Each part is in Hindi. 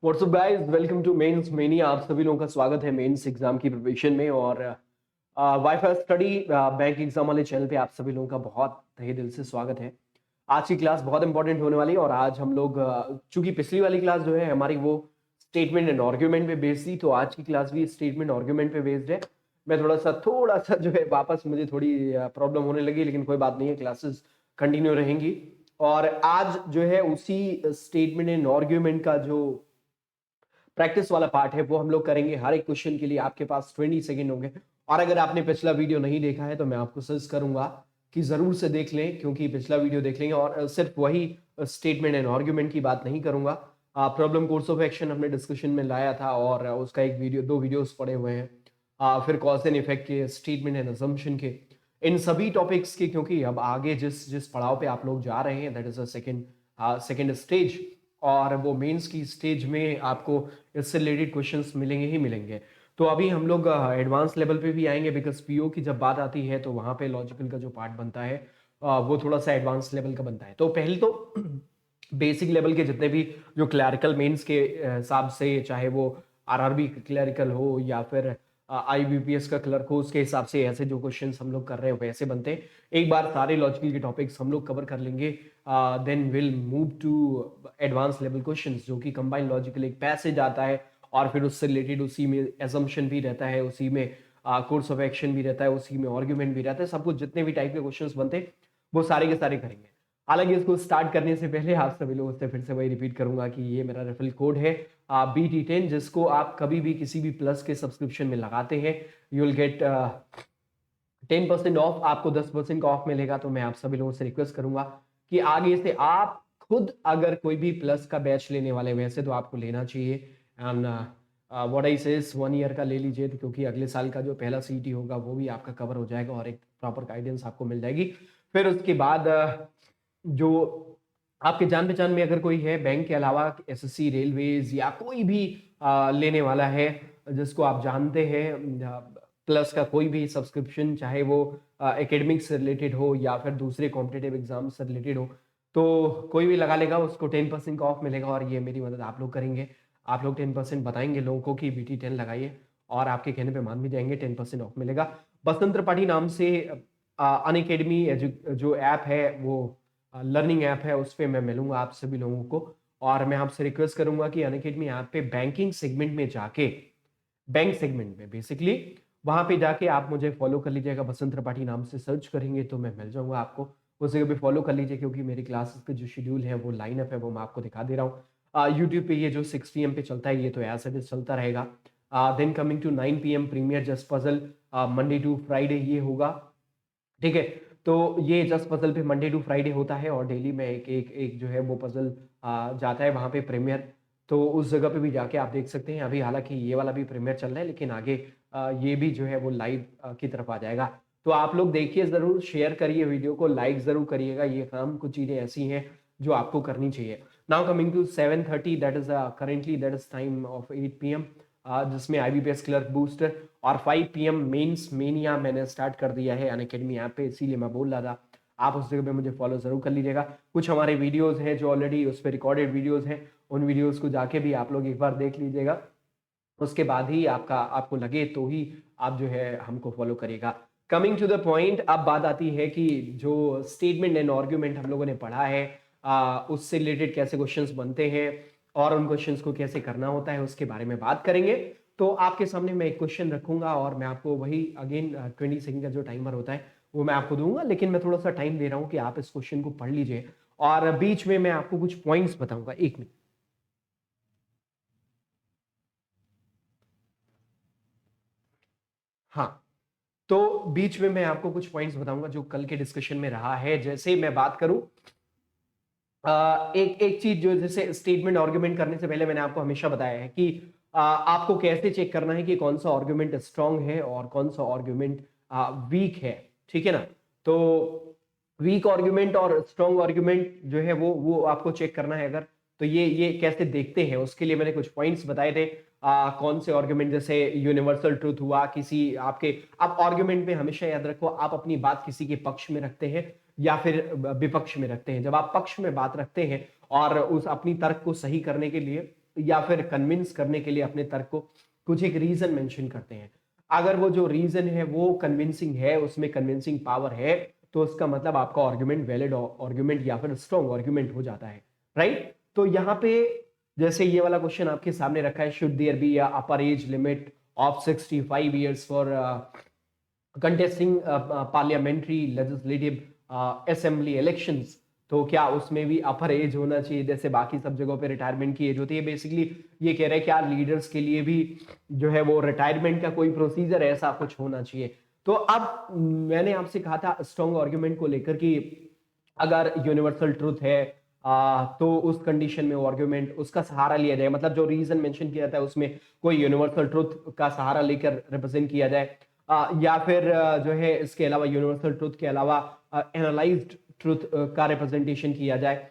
WhatsApp guys, welcome to mains mania. आप सभी लोगों का स्वागत है मेंस एग्जाम की प्रिपरेशन में। और वाईफाई स्टडी बैंक एग्जाम वाले चैनल पे आप सभी लोगों का बहुत तहे दिल से स्वागत है। आज की क्लास बहुत इंपॉर्टेंट होने वाली है और आज हम लोग चूंकि पिछली वाली क्लास जो है हमारी वो स्टेटमेंट एंड आर्ग्यूमेंट पे बेस्ड थी, तो आज की क्लास भी स्टेटमेंट आर्ग्यूमेंट पे बेस्ड है। मैं थोड़ा सा जो है वापस मुझे थोड़ी प्रॉब्लम होने लगी, लेकिन कोई बात नहीं है, क्लासेस कंटिन्यू रहेंगी। और आज जो है उसी स्टेटमेंट एंड आर्ग्यूमेंट का जो प्रैक्टिस वाला पार्ट है वो हम लोग करेंगे। हर एक क्वेश्चन के लिए आपके पास 20 सेकंड होंगे। और अगर आपने पिछला वीडियो नहीं देखा है तो मैं आपको सजेस्ट करूंगा कि जरूर से देख लें, क्योंकि पिछला वीडियो देख लेंगे। और सिर्फ वही स्टेटमेंट एंड आर्ग्यूमेंट की बात नहीं करूंगा। प्रॉब्लम कोर्स ऑफ एक्शन हमने डिस्कशन में लाया था और उसका एक वीडियो, दो वीडियोस पड़े हुए हैं। फिर कॉज एंड इफेक्ट के, स्टेटमेंट एंड असम्पशन के, इन सभी टॉपिक्स के, क्योंकि अब आगे जिस जिस पड़ाव पे आप लोग जा रहे हैं that is a second stage. और वो मेंस की स्टेज में आपको इससे रिलेटेड क्वेश्चंस मिलेंगे ही मिलेंगे। तो अभी हम लोग एडवांस लेवल पे भी आएंगे, बिकॉज पीओ की जब बात आती है तो वहां पे लॉजिकल का जो पार्ट बनता है वो थोड़ा सा एडवांस लेवल का बनता है। तो पहले तो बेसिक लेवल के जितने भी जो क्लैरिकल मेंस के हिसाब से, चाहे वो आरआरबी क्लैरिकल हो या फिर आईबीपीएस का क्लर्क हो, उसके हिसाब से ऐसे जो क्वेश्चंस हम लोग कर रहे हैं वैसे बनते हैं। एक बार सारे लॉजिकल के टॉपिक्स हम लोग कवर कर लेंगे, then will move to advance level questions, जो कि कंबाइंड लॉजिकल एक पैसेज आता है और फिर उससे रिलेटेड उसी में एजम्पशन भी रहता है, उसी में कोर्स ऑफ एक्शन भी रहता है, उसी में आर्ग्यूमेंट भी रहता है। सब कुछ जितने भी टाइप के क्वेश्चंस बनते हैं वो सारे के सारे करेंगे। हालांकि इसको स्टार्ट करने से पहले आप सभी लोगों से फिर से वही रिपीट करूंगा कि ये मेरा रेफरल कोड है BT10, जिसको आप कभी भी किसी भी प्लस के सब्सक्रिप्शन में लगाते हैं यू विल गेट 10% ऑफ, आपको 10% का ऑफ मिलेगा। तो मैं आप सभी लोगों से रिक्वेस्ट करूंगा कि आगे से आप खुद अगर कोई भी प्लस का बैच लेने वाले, वैसे तो आपको लेना चाहिए। एंड व्हाट आई से 1 ईयर का ले लीजिए, क्योंकि अगले साल का जो पहला सीटी होगा वो भी आपका कवर हो जाएगा और एक प्रॉपर गाइडेंस आपको मिल जाएगी। फिर उसके बाद जो आपके जान पहचान में अगर कोई है बैंक के अलावा, एसएससी, रेलवेज या कोई भी लेने वाला है जिसको आप जानते हैं, प्लस का कोई भी सब्सक्रिप्शन, चाहे वो एकेडमिक से रिलेटेड हो या फिर दूसरे कॉम्पिटेटिव एग्जाम से रिलेटेड हो, तो कोई भी लगा लेगा, उसको 10% का ऑफ मिलेगा। और ये मेरी मदद आप लोग करेंगे, आप लोग 10% बताएंगे लोगों को कि BT10 लगाइए और आपके कहने पे मान भी जाएंगे, 10% ऑफ मिलेगा। बसंत त्रिपाठी नाम से अनअकैडमी जो ऐप है, वो लर्निंग ऐप है, उस पर मैं मिलूंगा आप सभी लोगों को। और मैं आपसे रिक्वेस्ट करूंगा कि अनअकैडमी ऐप पे बैंकिंग सेगमेंट में जाके, बैंक सेगमेंट में बेसिकली वहां पे जाके आप मुझे फॉलो कर लीजिएगा। बसंत त्रिपाठी नाम से सर्च करेंगे तो मैं मिल जाऊंगा आपको, उसे भी फॉलो कर लीजिए, क्योंकि मेरी क्लासेस का जो शेड्यूल है, वो लाइन अप है, वो मैं आपको दिखा दे रहा हूँ। यूट्यूब पे ये जो 6 PM पे चलता है, ये तो एज इट इज चलता रहेगा। Then coming to 9 PM premiere just puzzle, Monday to Friday ये होगा, ठीक है। तो ये जस्ट पजल पे मंडे टू फ्राइडे होता है और डेली में एक एक एक जो है वो पजल जाता है वहां पे प्रीमियर। तो उस जगह पे भी जाके आप देख सकते हैं। अभी हालांकि ये वाला भी प्रीमियर चल रहा है, लेकिन आगे ये भी जो है वो लाइव की तरफ आ जाएगा। तो आप लोग देखिए, जरूर शेयर करिए वीडियो को, लाइक जरूर करिएगा। ये काम, कुछ चीजें ऐसी हैं जो आपको करनी चाहिए। Now coming to 7:30, that is currently that is time of 8 PM, जिसमें IBPS क्लर्क बूस्टर, और 5 PM मेंस मेनिया मैंने स्टार्ट कर दिया है अनअकैडमी ऐप पे, इसीलिए मैं बोल रहा था। आप उस जगह पे मुझे फॉलो जरूर कर लीजिएगा। कुछ हमारे वीडियोस हैं जो ऑलरेडी उस पर रिकॉर्डेड वीडियोस हैं, उन वीडियोस को जाके भी आप लोग एक बार देख लीजिएगा। उसके बाद ही आपको लगे तो ही आप जो है हमको फॉलो करिएगा। कमिंग टू द पॉइंट, अब बात आती है कि जो स्टेटमेंट एंड आर्ग्यूमेंट हम लोगों ने पढ़ा है, उससे रिलेटेड कैसे क्वेश्चंस बनते हैं और उन क्वेश्चंस को कैसे करना होता है, उसके बारे में बात करेंगे। तो आपके सामने मैं एक क्वेश्चन रखूंगा और मैं आपको वही अगेन 20 सेकंड का जो टाइमर होता है वो मैं आपको दूंगा, लेकिन मैं थोड़ा सा टाइम दे रहा हूं कि आप इस क्वेश्चन को पढ़ लीजिए और बीच में मैं आपको कुछ पॉइंट्स बताऊंगा। 1 मिनट। हाँ, तो बीच में मैं आपको कुछ पॉइंट्स बताऊंगा जो कल के डिस्कशन में रहा है। जैसे मैं बात करूं, एक एक चीज जो, जैसे स्टेटमेंट आर्गुमेंट करने से पहले मैंने आपको हमेशा बताया है कि आपको कैसे चेक करना है कि कौन सा आर्गुमेंट स्ट्रांग है और कौन सा आर्गुमेंट वीक है, ठीक है ना। तो वीक आर्गुमेंट और स्ट्रांग आर्गुमेंट जो है वो आपको चेक करना है। अगर तो ये कैसे देखते हैं, उसके लिए मैंने कुछ पॉइंट्स बताए थे। कौन से आर्गुमेंट, जैसे यूनिवर्सल ट्रूथ हुआ, किसी आपके, आप आर्गुमेंट में हमेशा याद रखो, आप अपनी बात किसी के पक्ष में रखते हैं या फिर विपक्ष में रखते हैं। जब आप पक्ष में बात रखते हैं और उस अपनी तर्क को सही करने के लिए या फिर कन्विंस करने के लिए अपने तर्क को कुछ एक रीजन मेंशन करते हैं। अगर वो जो रीजन है वो कन्विंसिंग है, उसमें कन्विंसिंग पावर है, तो उसका मतलब आपका आर्गुमेंट वैलिड आर्गुमेंट या फिर स्ट्रॉन्ग आर्गुमेंट हो जाता है, राइट। तो यहाँ पे जैसे ये वाला क्वेश्चन आपके सामने रखा है, should there be a upper age limit of 65 years for contesting parliamentary legislative assembly elections. तो क्या उसमें भी अपर एज होना चाहिए जैसे बाकी सब जगहों पे रिटायरमेंट की एज होती है? बेसिकली ये कह रहे हैं क्या लीडर्स के लिए भी जो है वो रिटायरमेंट का कोई प्रोसीजर ऐसा कुछ होना चाहिए। तो अब मैंने आपसे कहा था स्ट्रॉन्ग आर्गुमेंट को लेकर कि अगर यूनिवर्सल ट्रूथ है तो उस कंडीशन में आर्गुमेंट उसका सहारा लिया जाए, मतलब जो रीजन मेंशन किया जाता है उसमें कोई यूनिवर्सल ट्रूथ का सहारा लेकर रिप्रेजेंट किया जाए, या फिर जो है इसके अलावा यूनिवर्सल ट्रूथ के अलावा एनालाइज्ड ट्रूथ का रिप्रेजेंटेशन किया जाए,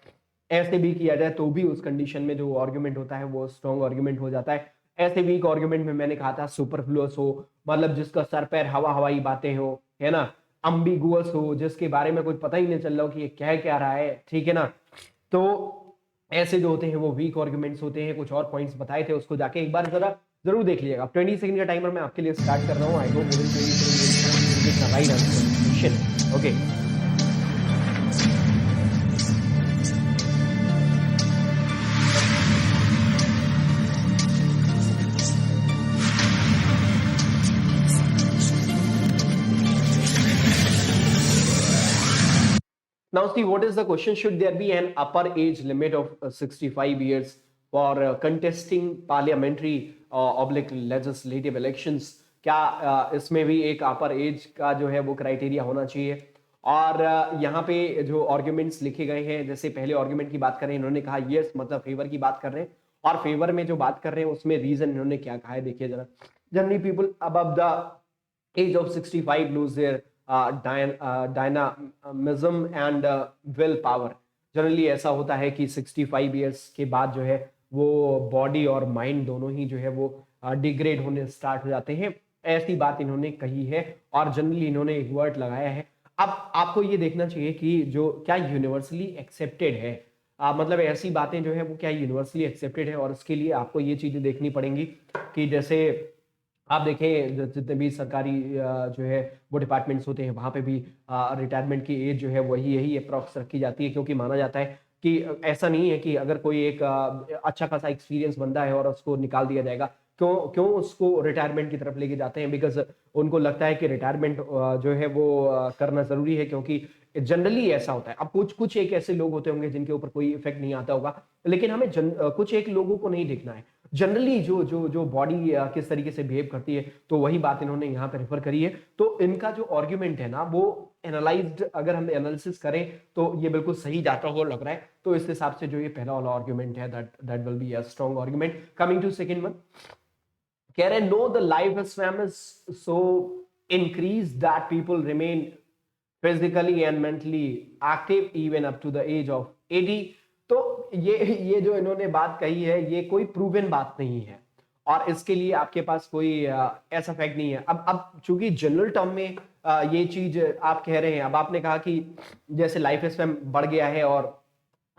ऐसे भी किया जाए तो भी उस कंडीशन में जो आर्गुमेंट होता है वो स्ट्रॉन्ग आर्गुमेंट हो जाता है। ऐसे वीक आर्गुमेंट में मैंने कहा था सुपरफ्लुअस हो, मतलब जिसका सर पैर हवा हवाई बातें हो, है ना, अम्बिगुअस हो, जिसके बारे में कुछ पता ही नहीं चल रहा हो कि ये कह क्या रहा है, ठीक है ना। तो ऐसे जो होते हैं वो वीक आर्गुमेंट्स होते हैं। कुछ और पॉइंट्स बताए थे, उसको जाके एक बार जरा जरूर देख लीजिएगा। 20 सेकंड का टाइमर मैं आपके लिए स्टार्ट कर रहा हूँ। I hope with in 20 second right answer. Okay, now see what is the question, should there be an upper age limit of 65 years for contesting parliamentary oblique legislative elections? क्या इसमें भी एक अपर एज का जो है वो क्राइटेरिया होना चाहिए? और यहाँ पे जो आर्ग्यूमेंट्स लिखे गए हैं, जैसे पहले आर्ग्यूमेंट की बात करें, इन्होंने कहा यस मतलब फेवर की बात कर रहे हैं, और फेवर में जो बात कर रहे हैं उसमें रीजन इन्होंने क्या कहा है देखिए जरा। Generally people above the age of 65 lose their dynamism and will power। Generally ऐसा होता है कि 65 इयर्स के बाद जो है वो बॉडी और माइंड दोनों ही जो है वो डिग्रेड होने स्टार्ट हो जाते हैं, ऐसी बात इन्होंने कही है। और जनरली इन्होंने एक वर्ड लगाया है। अब आपको ये देखना चाहिए कि जो क्या यूनिवर्सली एक्सेप्टेड है, मतलब ऐसी बातें जो है वो क्या यूनिवर्सली एक्सेप्टेड है, और उसके लिए आपको ये चीजें देखनी पड़ेंगी कि जैसे आप देखें जितने भी सरकारी जो है वो डिपार्टमेंट्स होते हैं वहां पे भी रिटायरमेंट की एज जो है वही यही अप्रॉक्स रखी जाती है, क्योंकि माना जाता है कि ऐसा नहीं है कि अगर कोई एक अच्छा खासा एक्सपीरियंस बंदा है और उसको निकाल दिया जाएगा, क्यों क्यों उसको रिटायरमेंट की तरफ लेके जाते हैं, बिकॉज उनको लगता है कि रिटायरमेंट जो है वो करना जरूरी है, क्योंकि जनरली ऐसा होता है। अब कुछ कुछ एक ऐसे लोग होते होंगे जिनके ऊपर कोई इफेक्ट नहीं आता होगा, लेकिन हमें कुछ एक लोगों को नहीं देखना है, जनरली जो जो जो बॉडी किस तरीके से बिहेव करती है, तो वही बात इन्होंने यहाँ पे रेफर करी है। तो इनका जो आर्ग्यूमेंट है ना वो एनालाइज्ड, अगर हम एनालिसिस करें तो ये बिल्कुल सही जाता हुआ लग रहा है। तो इस हिसाब से जो ये पहला वाला आर्ग्यूमेंट है that will be a strong argument. Coming to second one, कह रहे no the life span is so increase that people remain physically and mentally active even up to the age of 80। तो ये जो इन्होंने बात कही है ये कोई प्रूवन बात नहीं है, और इसके लिए आपके पास कोई ऐसा फैक्ट नहीं है। अब चूंकि जनरल टर्म में ये चीज आप कह रहे हैं, अब आपने कहा कि जैसे लाइफ स्पैन बढ़ गया है और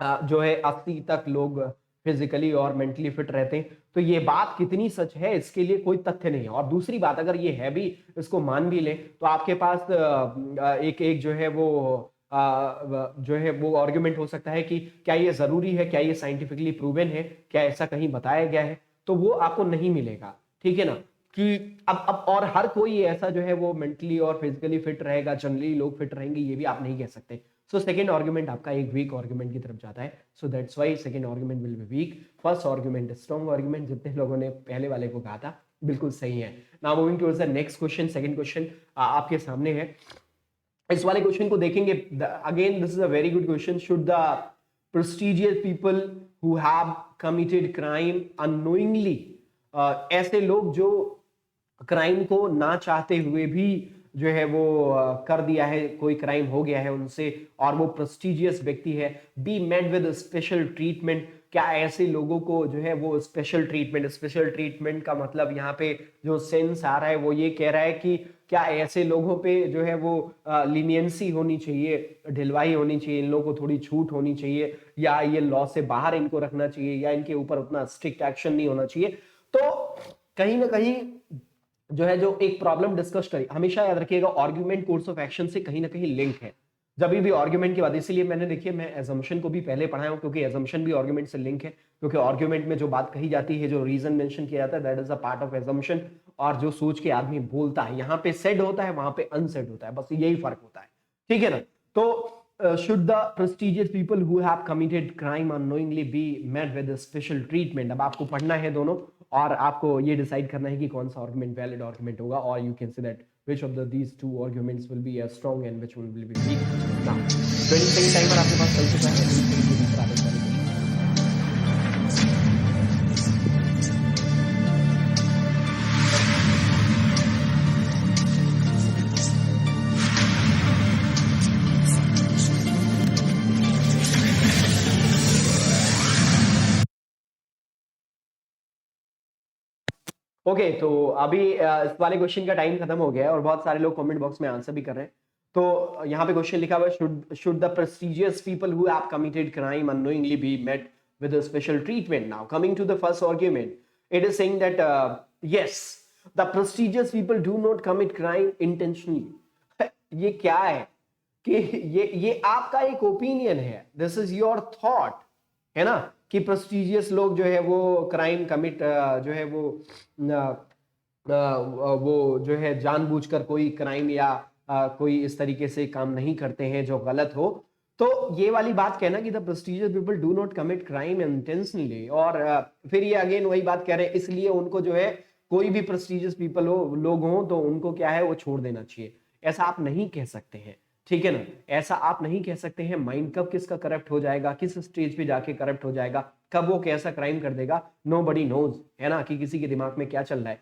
जो है 80 तक लोग फिजिकली और मेंटली फिट रहते हैं, तो ये बात कितनी सच है इसके लिए कोई तथ्य नहीं है। और दूसरी बात, अगर ये है भी, इसको मान भी लें, तो आपके पास एक एक जो है वो जो है वो आर्गुमेंट हो सकता है कि क्या ये जरूरी है, क्या ये साइंटिफिकली प्रूवन है, क्या ऐसा कहीं बताया गया है, तो वो आपको नहीं मिलेगा, ठीक है ना। कि अब और हर कोई ऐसा जो है वो मेंटली और फिजिकली फिट रहेगा, जनरली लोग फिट रहेंगे, ये भी आप नहीं कह सकते। सो सेकंड आर्गुमेंट आपका एक वीक आर्गुमेंट की तरफ जाता है। So that's why second argument will be weak, first argument strong argument. जितने लोगों ने पहले वाले को कहा था बिल्कुल सही है। Now moving towards the next question, second question आपके सामने है। इस वाले क्वेश्चन को देखेंगे, again this is a very good question. Should the prestigious people who have committed crime unknowingly, ऐसे लोग जो क्राइम को ना चाहते हुए भी जो है वो कर दिया है, कोई क्राइम हो गया है उनसे और वो प्रेस्टिजियस व्यक्ति है, be made with special treatment क्या ऐसे लोगों को जो है वो स्पेशल ट्रीटमेंट का मतलब यहाँ पे जो सेंस आ रहा है वो ये कह रहा है कि क्या ऐसे लोगों पे जो है वो लीनियंसी होनी चाहिए, ढिलवाई होनी चाहिए, इन लोगों को थोड़ी छूट होनी चाहिए, या ये लॉ से बाहर इनको रखना चाहिए, या इनके ऊपर उतना स्ट्रिक्ट एक्शन नहीं होना चाहिए। तो कहीं ना कहीं जो है जो एक प्रॉब्लम डिस्कस करी, हमेशा याद रखिएगा आर्ग्यूमेंट कोर्स ऑफ एक्शन से कहीं ना कहीं लिंक है। जब भी आर्ग्यूमेंट की बात, इसीलिए मैंने देखिए मैं एजम्पशन को भी पहले पढ़ाया हूं, क्योंकि एजम्पशन भी आर्ग्यूमेंट से लिंक है। क्योंकि आर्ग्यूमेंट में जो बात कही जाती है, जो रीजन मेंशन किया जाता है, that is a part of assumption. और जो सोच के आदमी बोलता है, यहाँ पे सेड होता है, वहां पे अनसेड होता है, बस यही फर्क होता है, ठीक है ना। तो should the prestigious people who have committed crime unknowingly be met with a special treatment? अब आपको पढ़ना है दोनों, और आपको ये डिसाइड करना है कि कौन सा आर्गुमेंट वैलिड आर्गुमेंट होगा, और you can say that which of these two arguments will be as strong and which one will be weak. Now 20 second timer आपके पास चल चुका है। ओके तो अभी इस वाले क्वेश्चन का टाइम खत्म हो गया है, और बहुत सारे लोग कमेंट बॉक्स में आंसर भी कर रहे हैं। तो यहाँ पे क्वेश्चन लिखा हुआ है, should the prestigious people who have committed crime unknowingly be met with a special treatment? Now coming to the first argument, it is saying that yes, the prestigious people do not commit crime intentionally. ये क्या है कि ये आपका एक ओपिनियन है, दिस इज योर थॉट, है ना, कि प्रेस्टिजियस लोग जो है वो क्राइम कमिट जो है वो जो है जानबूझकर कोई क्राइम या कोई इस तरीके से काम नहीं करते हैं जो गलत हो। तो ये वाली बात कहना कि the prestigious people do not commit crime intentionally, और फिर ये अगेन वही बात कह रहे हैं, इसलिए उनको जो है कोई भी प्रेस्टिजियस पीपल हो, लोग हो, तो उनको क्या है वो छोड़ देना चाहिए। ऐसा आप नहीं कह सकते हैं, ठीक है ना, ऐसा आप नहीं कह सकते हैं। माइंड कब किसका करप्ट हो जाएगा, किस स्टेज पे जाके करप्ट हो जाएगा, कब वो कैसा क्राइम कर देगा, नोबडी नोज, है ना, कि किसी के दिमाग में क्या चल रहा है।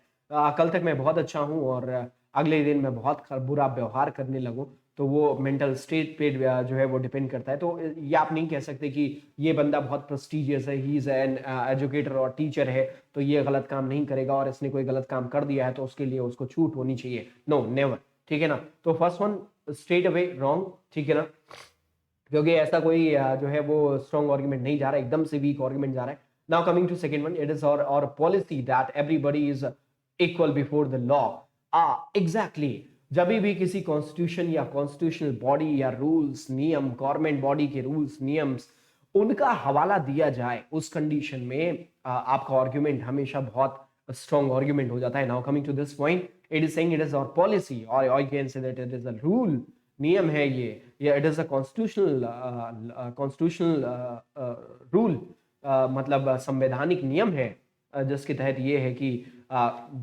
कल तक मैं बहुत अच्छा हूं और अगले दिन मैं बहुत बुरा व्यवहार करने लगूं, तो वो मेंटल स्टेट पे जो है वो डिपेंड करता है। तो ये आप नहीं कह सकते कि ये बंदा बहुत प्रेस्टिजियस है, ही इज एन एजुकेटर और टीचर है, तो ये गलत काम नहीं करेगा, और इसने कोई गलत काम कर दिया है तो उसके लिए उसको छूट होनी चाहिए। नो नेवर, ठीक है ना। तो first one straight away wrong, ठीक है ना, क्योंकि ऐसा कोई जो है वो स्ट्रॉन्ग आर्गुमेंट नहीं जा रहा है, एकदम से वीक आर्गुमेंट जा रहा है। Now coming to second one, it is our policy that everybody is equal before the law. Exactly, जब भी किसी कॉन्स्टिट्यूशन या कॉन्स्टिट्यूशनल बॉडी या रूल्स नियम, गवर्नमेंट बॉडी के रूल्स नियम्स, उनका हवाला दिया जाए, उस कंडीशन में आपका आर्गुमेंट हमेशा बहुत स्ट्रॉन्ग आर्गुमेंट हो जाता है। Now coming to this point, it is saying it is our policy, और I can say that it is a rule, नियम है ये, या it is a constitutional rule, मतलब संवैधानिक नियम है, जिसके तहत ये है कि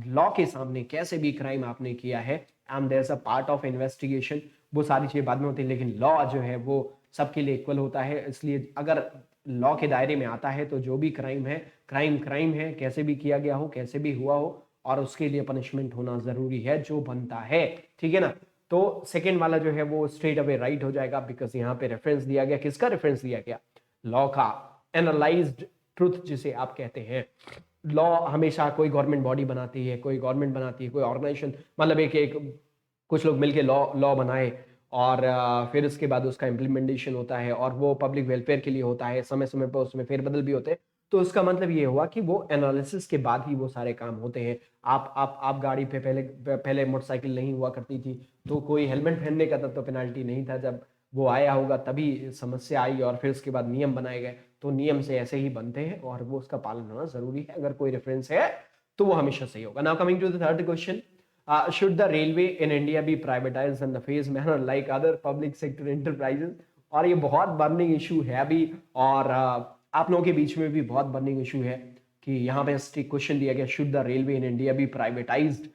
लॉ के सामने कैसे भी क्राइम आपने किया है, and there is a part of investigation, वो सारी चीजें बाद में होती है, लेकिन लॉ जो है वो सबके लिए इक्वल होता है। इसलिए अगर लॉ के दायरे में आता है तो जो भी क्राइम है, क्राइम है, कैसे भी किया गया हो, कैसे भी हुआ हो, और उसके लिए पनिशमेंट होना जरूरी है, जो बनता है, ठीक है ना। तो सेकेंड वाला जो है वो स्ट्रेट अवे राइट हो जाएगा, बिकॉज यहाँ पे रेफरेंस दिया गया, किसका रेफरेंस दिया गया, लॉ का, एनालाइज्ड ट्रुथ जिसे आप कहते हैं। लॉ हमेशा कोई गवर्नमेंट बॉडी बनाती है, कोई गवर्नमेंट बनाती है, कोई ऑर्गेनाइजेशन, मतलब एक कुछ लोग मिलके लॉ बनाए, और फिर उसके बाद उसका इम्प्लीमेंटेशन होता है, और वो पब्लिक वेलफेयर के लिए होता है, समय समय पर उसमें फेरबदल भी होते हैं। तो उसका मतलब ये हुआ कि वो एनालिसिस के बाद ही वो सारे काम होते हैं। आप गाड़ी पे पहले मोटरसाइकिल नहीं हुआ करती थी, तो कोई हेलमेट पहनने का तब तो पेनाल्टी नहीं था, जब वो आया होगा तभी समस्या आई, और फिर उसके बाद नियम बनाए गए। तो नियम से ऐसे ही बनते हैं, और वो उसका पालन होना जरूरी है। अगर कोई रेफरेंस है तो वो हमेशा सही होगा। Now coming to the third question, should the railway in India be privatized in the phase manner like other public sector enterprises? और ये बहुत बर्निंग इशू है अभी, और आप लोगों के बीच में भी बहुत बर्निंग इशू है कि यहाँ पे क्वेश्चन दिया गया, should the railway in India be privatized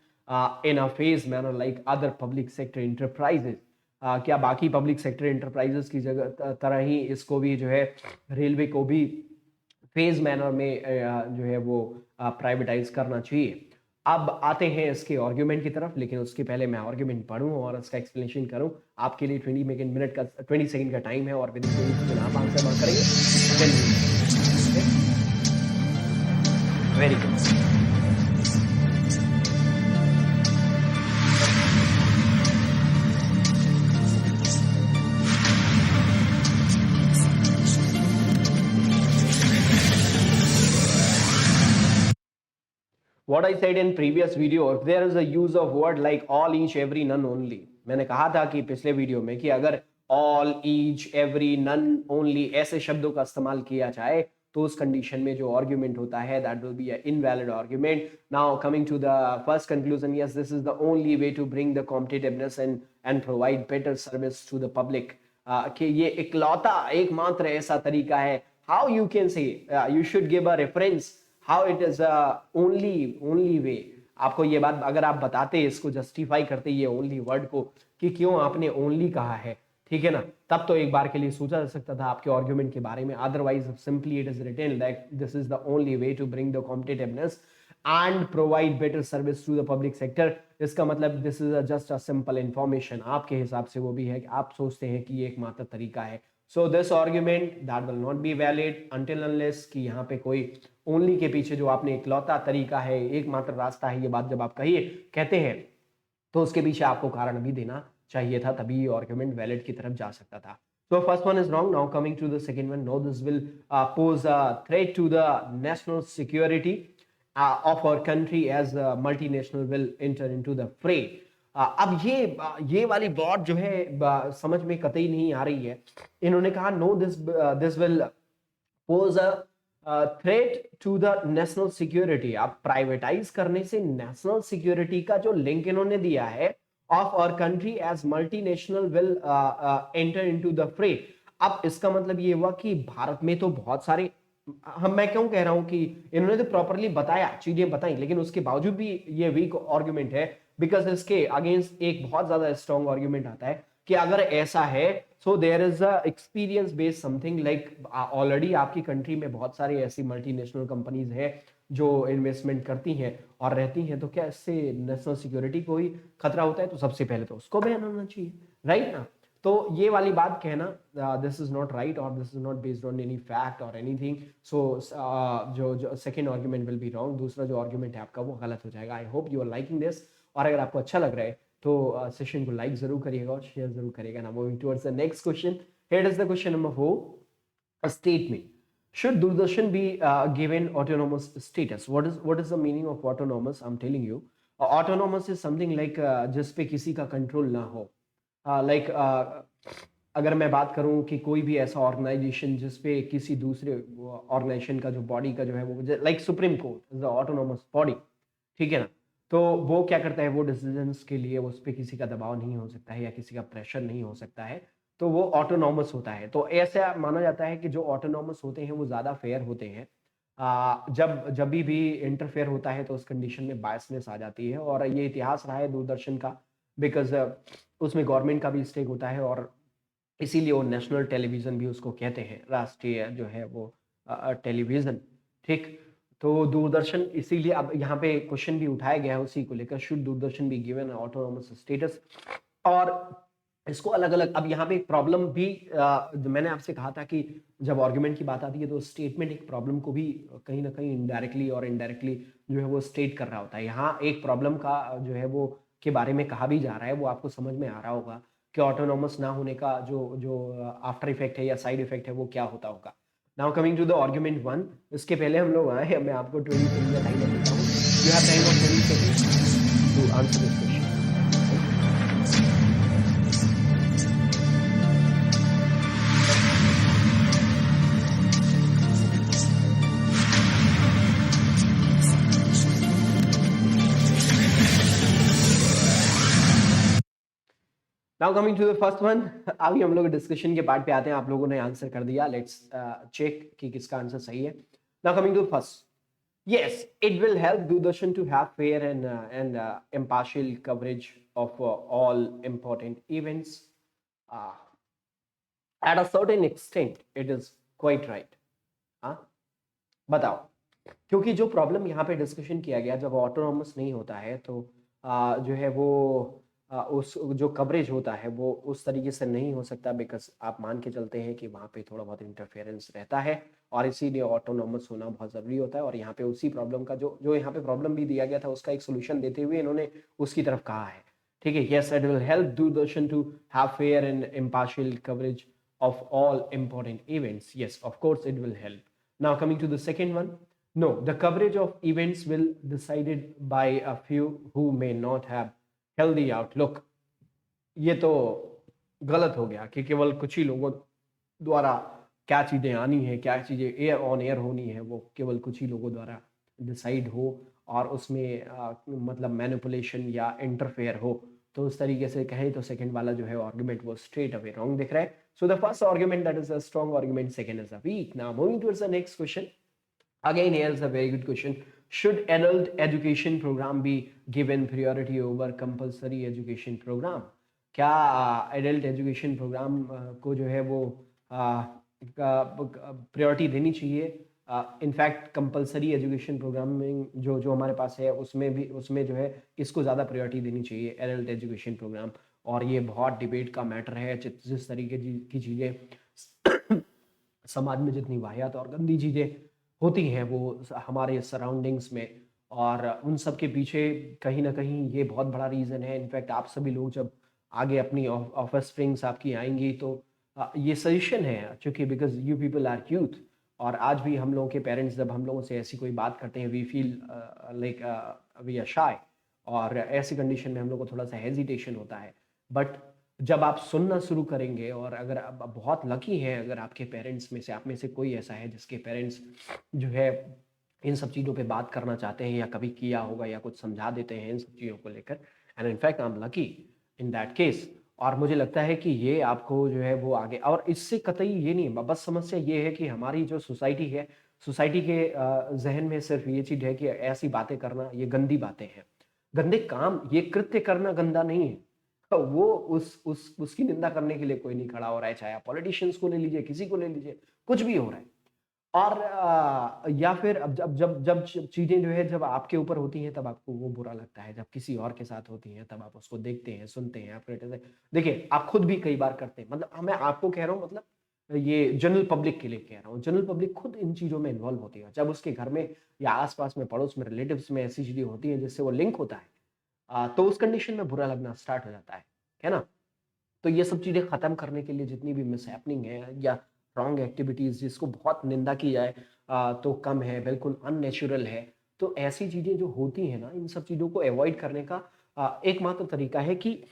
in a phase manner like other public sector enterprises? क्या बाकी पब्लिक सेक्टर एंटरप्राइजेस की जगह तरह ही इसको भी जो है, रेलवे को भी फेज मैनर में जो है वो प्राइवेटाइज करना चाहिए। अब आते हैं इसके आर्ग्यूमेंट की तरफ, लेकिन उसके पहले मैं आर्ग्यूमेंट पढ़ूं और इसका एक्सप्लेनेशन करूं। आपके लिए 20 सेकंड का टाइम है, और विद इन 20 सेकंड आप आंसर करेंगे। Very good. What I said in previous video, if there is a use of word like all, each, every, none, only, मैंने कहा था कि पिछले वीडियो में कि अगर all, each, every, none, only ऐसे शब्दों का इस्तेमाल किया जाए तो उस कंडीशन में जो आर्ग्यूमेंट होता है that will be an invalid argument. Now coming to the first conclusion, yes, this is the only way to bring the competitiveness and provide better service to the public. कि ये इकलौता एकमात्र ऐसा तरीका है. How you can say, you should give a reference how it is only way. आपको ये बात अगर आप बताते, इसको जस्टिफाई करते ये ओनली वर्ड को कि क्यों आपने ओनली कहा है, ठीक है ना, तब तो एक बार के लिए सोचा जा सकता था आपके आर्गुमेंट के बारे में. Otherwise simply it is written like this is the only way to bring the competitiveness and provide better service to the public sector. इसका मतलब this is just a simple information. आपके हिसाब से वो भी है कि आप सोचते हैं कि ये एकमात्र तरीका है. So this argument that will not be valid until unless कि यहाँ पे कोई only के पीछे जो आपने इकलौता तरीका है, एकमात्र रास्ता है, ये बात जब आप कहते हैं तो उसके पीछे आपको कारण भी देना चाहिए था, तभी ये आर्गुमेंट वैलिड की तरफ जा सकता था. So first one is wrong. Now coming to the second one, no, this will pose a threat to the national security of our country as multinational will enter into the fray. अब ये वाली बात जो है समझ में कतई नहीं आ रही है. इन्होंने कहा no this will pose a threat to the national security. आप प्राइवेटाइज करने से नेशनल सिक्योरिटी का जो लिंक इन्होंने दिया है of our country as multinational will enter into the fray. अब इसका मतलब ये हुआ कि भारत में तो बहुत सारे, मैं क्यों कह रहा हूं कि इन्होंने तो प्रॉपरली बताया, चीजें बताई, लेकिन उसके बावजूद भी ये वीक आर्गुमेंट है बिकॉज इसके अगेंस्ट एक बहुत ज्यादा स्ट्रॉन्ग आर्गुमेंट आता है कि अगर ऐसा है so there is a experience based something like already आपकी कंट्री में बहुत सारी ऐसी मल्टीनेशनल कंपनीज हैं जो इन्वेस्टमेंट करती हैं और रहती हैं, तो क्या इससे नेशनल सिक्योरिटी को ही खतरा होता है? तो सबसे पहले तो उसको बैन होना चाहिए, राइट ना. तो ये वाली बात कहना दिस इज नॉट राइट और this is not based on any fact और एनीथिंग. सो जो second argument will be wrong. दूसरा जो आर्गुमेंट है आपका वो गलत हो जाएगा. I hope you are liking this. और अगर आपको अच्छा लग रहा है तो सेशन को लाइक जरूर करिएगा और शेयर जरूर करिएगा. Now moving towards the next question. Here is the question number 4. A statement, should Doordarshan be given autonomous status? What is the meaning of autonomous? I'm telling you, autonomous is something like जिस पे किसी का कंट्रोल ना हो. लाइक अगर मैं बात करूं कि कोई भी ऐसा ऑर्गेनाइजेशन जिस पे किसी दूसरे ऑर्गेनाइजेशन का जो बॉडी का जो है वो like supreme court is the autonomous body, ठीक है ना. तो वो क्या करता है, वो डिसीजंस के लिए उस पर किसी का दबाव नहीं हो सकता है या किसी का प्रेशर नहीं हो सकता है, तो वो ऑटोनॉमस होता है. तो ऐसा माना जाता है कि जो ऑटोनॉमस होते हैं वो ज़्यादा फेयर होते हैं. जब भी इंटरफेयर होता है तो उस कंडीशन में बायसनेस आ जाती है. और ये इतिहास रहा है दूरदर्शन का बिकॉज उसमें गवर्नमेंट का भी स्टेक होता है और इसीलिए वो नेशनल टेलीविज़न भी उसको कहते हैं, राष्ट्रीय जो है वो टेलीविज़न, ठीक. तो दूरदर्शन इसीलिए अब यहाँ पे क्वेश्चन भी उठाया गया है उसी को लेकर, should Doordarshan be given autonomous status. और इसको अलग अलग, अब यहाँ पे एक प्रॉब्लम भी मैंने आपसे कहा था कि जब आर्गुमेंट की बात आती है तो स्टेटमेंट एक प्रॉब्लम को भी कहीं ना कहीं इनडायरेक्टली और इनडायरेक्टली जो है वो स्टेट कर रहा होता है. यहाँ एक प्रॉब्लम का जो है वो के बारे में कहा भी जा रहा है, वो आपको समझ में आ रहा होगा कि ऑटोनॉमस ना होने का जो जो आफ्टर इफेक्ट है या साइड इफेक्ट है वो क्या होता होगा. Now coming to the argument 1. इसके पहले हम लोग आए, मैं आपको 20 सेकंड का टाइम देता हूँ. You have time of 20 second to answer this question. Now coming to the first one. अभी हम लोग डिस्कशन के पार्ट पे आते हैं. आप लोगों ने आंसर कर दिया, लेट्स चेक कि किसका आंसर सही है. Now coming to first. Yes, it will help Doordarshan to have fair and impartial coverage of all important events. Uh, at a certain extent, it is quite right. हाँ, बताओ. क्योंकि जो प्रॉब्लम यहाँ पे डिस्कशन किया गया, जब ऑटोनॉमस नहीं होता है तो जो है वो उस जो कवरेज होता है वो उस तरीके से नहीं हो सकता बिकॉज आप मान के चलते हैं कि वहाँ पे थोड़ा बहुत इंटरफेरेंस रहता है और इसीलिए ऑटोनॉमस होना बहुत जरूरी होता है। और यहाँ पे उसी प्रॉब्लम का जो जो यहाँ पे प्रॉब्लम भी दिया गया था उसका एक सोल्यूशन देते हुए इन्होंने उसकी तरफ कहा है। ठीक है, yes it will help Doordarshan to have fair and impartial coverage of all important events. Yes, of course it will help. Now coming to the second one, no, the coverage of events will decided by a few who may not have healthy outlook. ये तो गलत हो गया कि केवल कुछ ही लोगों द्वारा क्या चीजें आनी है, क्या चीजें एयर ऑन एयर होनी है, वो केवल कुछ ही लोगों द्वारा डिसाइड हो और उसमें मतलब मैनिपुलेशन या इंटरफेयर हो। तो उस तरीके से कहें तो सेकंड वाला जो है आर्गुमेंट वो स्ट्रेट अवे रॉन्ग दिख रहा है। So the first argument that is a strong argument, second is a weak. Now moving towards the next question, again here's a very good question, should adult education program be given priority over compulsory education program? क्या एडल्ट एजुकेशन प्रोग्राम को जो है वो प्रायोरिटी देनी चाहिए? इनफैक्ट कंपलसरी एजुकेशन प्रोग्राम में जो जो हमारे पास है उसमें जो है इसको ज़्यादा प्रायोरिटी देनी चाहिए, एडल्ट एजुकेशन प्रोग्राम। और ये बहुत डिबेट का मैटर है। जिस तरीके की चीज़ें समाज में जितनी वाहियात और गंदी चीज़ें होती हैं वो हमारे सराउंडिंग्स में, और उन सब के पीछे कहीं ना कहीं ये बहुत बड़ा रीज़न है। इनफैक्ट आप सभी लोग जब आगे अपनी ऑफर स्प्रिंग्स आपकी आएंगी तो ये सजेशन है, चूंकि because you people are youth, और आज भी हम लोगों के पेरेंट्स जब हम लोगों से ऐसी कोई बात करते हैं we feel like we are shy, और ऐसी कंडीशन में हम लोग को थोड़ा सा हेजिटेशन होता है। बट जब आप सुनना शुरू करेंगे, और अगर आप बहुत लकी हैं अगर आपके पेरेंट्स में से आप में से कोई ऐसा है जिसके पेरेंट्स जो है इन सब चीज़ों पे बात करना चाहते हैं या कभी किया होगा या कुछ समझा देते हैं इन सब चीज़ों को लेकर, and in fact I am lucky in that case. और मुझे लगता है कि ये आपको जो है वो आगे, और इससे कतई ये नहीं, बस समस्या ये है कि हमारी जो सोसाइटी है, सोसाइटी के जहन में सिर्फ ये चीज़ है कि ऐसी बातें करना ये गंदी बातें हैं। गंदे काम, ये कृत्य करना गंदा नहीं है। तो वो उसकी निंदा करने के लिए कोई नहीं खड़ा हो रहा है, चाहे आप पॉलिटिशियंस को ले लीजिए, किसी को ले लीजिए, कुछ भी हो रहा है। और या फिर अब जब चीजें जो है जब आपके ऊपर होती हैं तब आपको वो बुरा लगता है, जब किसी और के साथ होती हैं तब आप उसको देखते हैं, सुनते हैं, आप देखिए आप खुद भी कई बार करते हैं, मतलब मैं आपको कह रहा हूँ, मतलब ये जनरल पब्लिक के लिए कह रहा हूँ, जनरल पब्लिक खुद इन चीजों में इन्वॉल्व होती है। जब उसके घर में या आसपास में, पड़ोस में, रिलेटिव्स में ऐसी चीजें होती हैं जिससे वो लिंक होता है, तो उस कंडीशन में बुरा लगना स्टार्ट हो जाता है ना? तो ये सब चीज़ें ख़त्म करने के लिए जितनी भी मिसहैपनिंग है या रॉन्ग एक्टिविटीज़ जिसको बहुत निंदा की जाए तो कम है, बिल्कुल अननेचुरल है। तो ऐसी चीज़ें जो होती हैं ना, इन सब चीज़ों को अवॉइड करने का एकमात्र तरीका है कि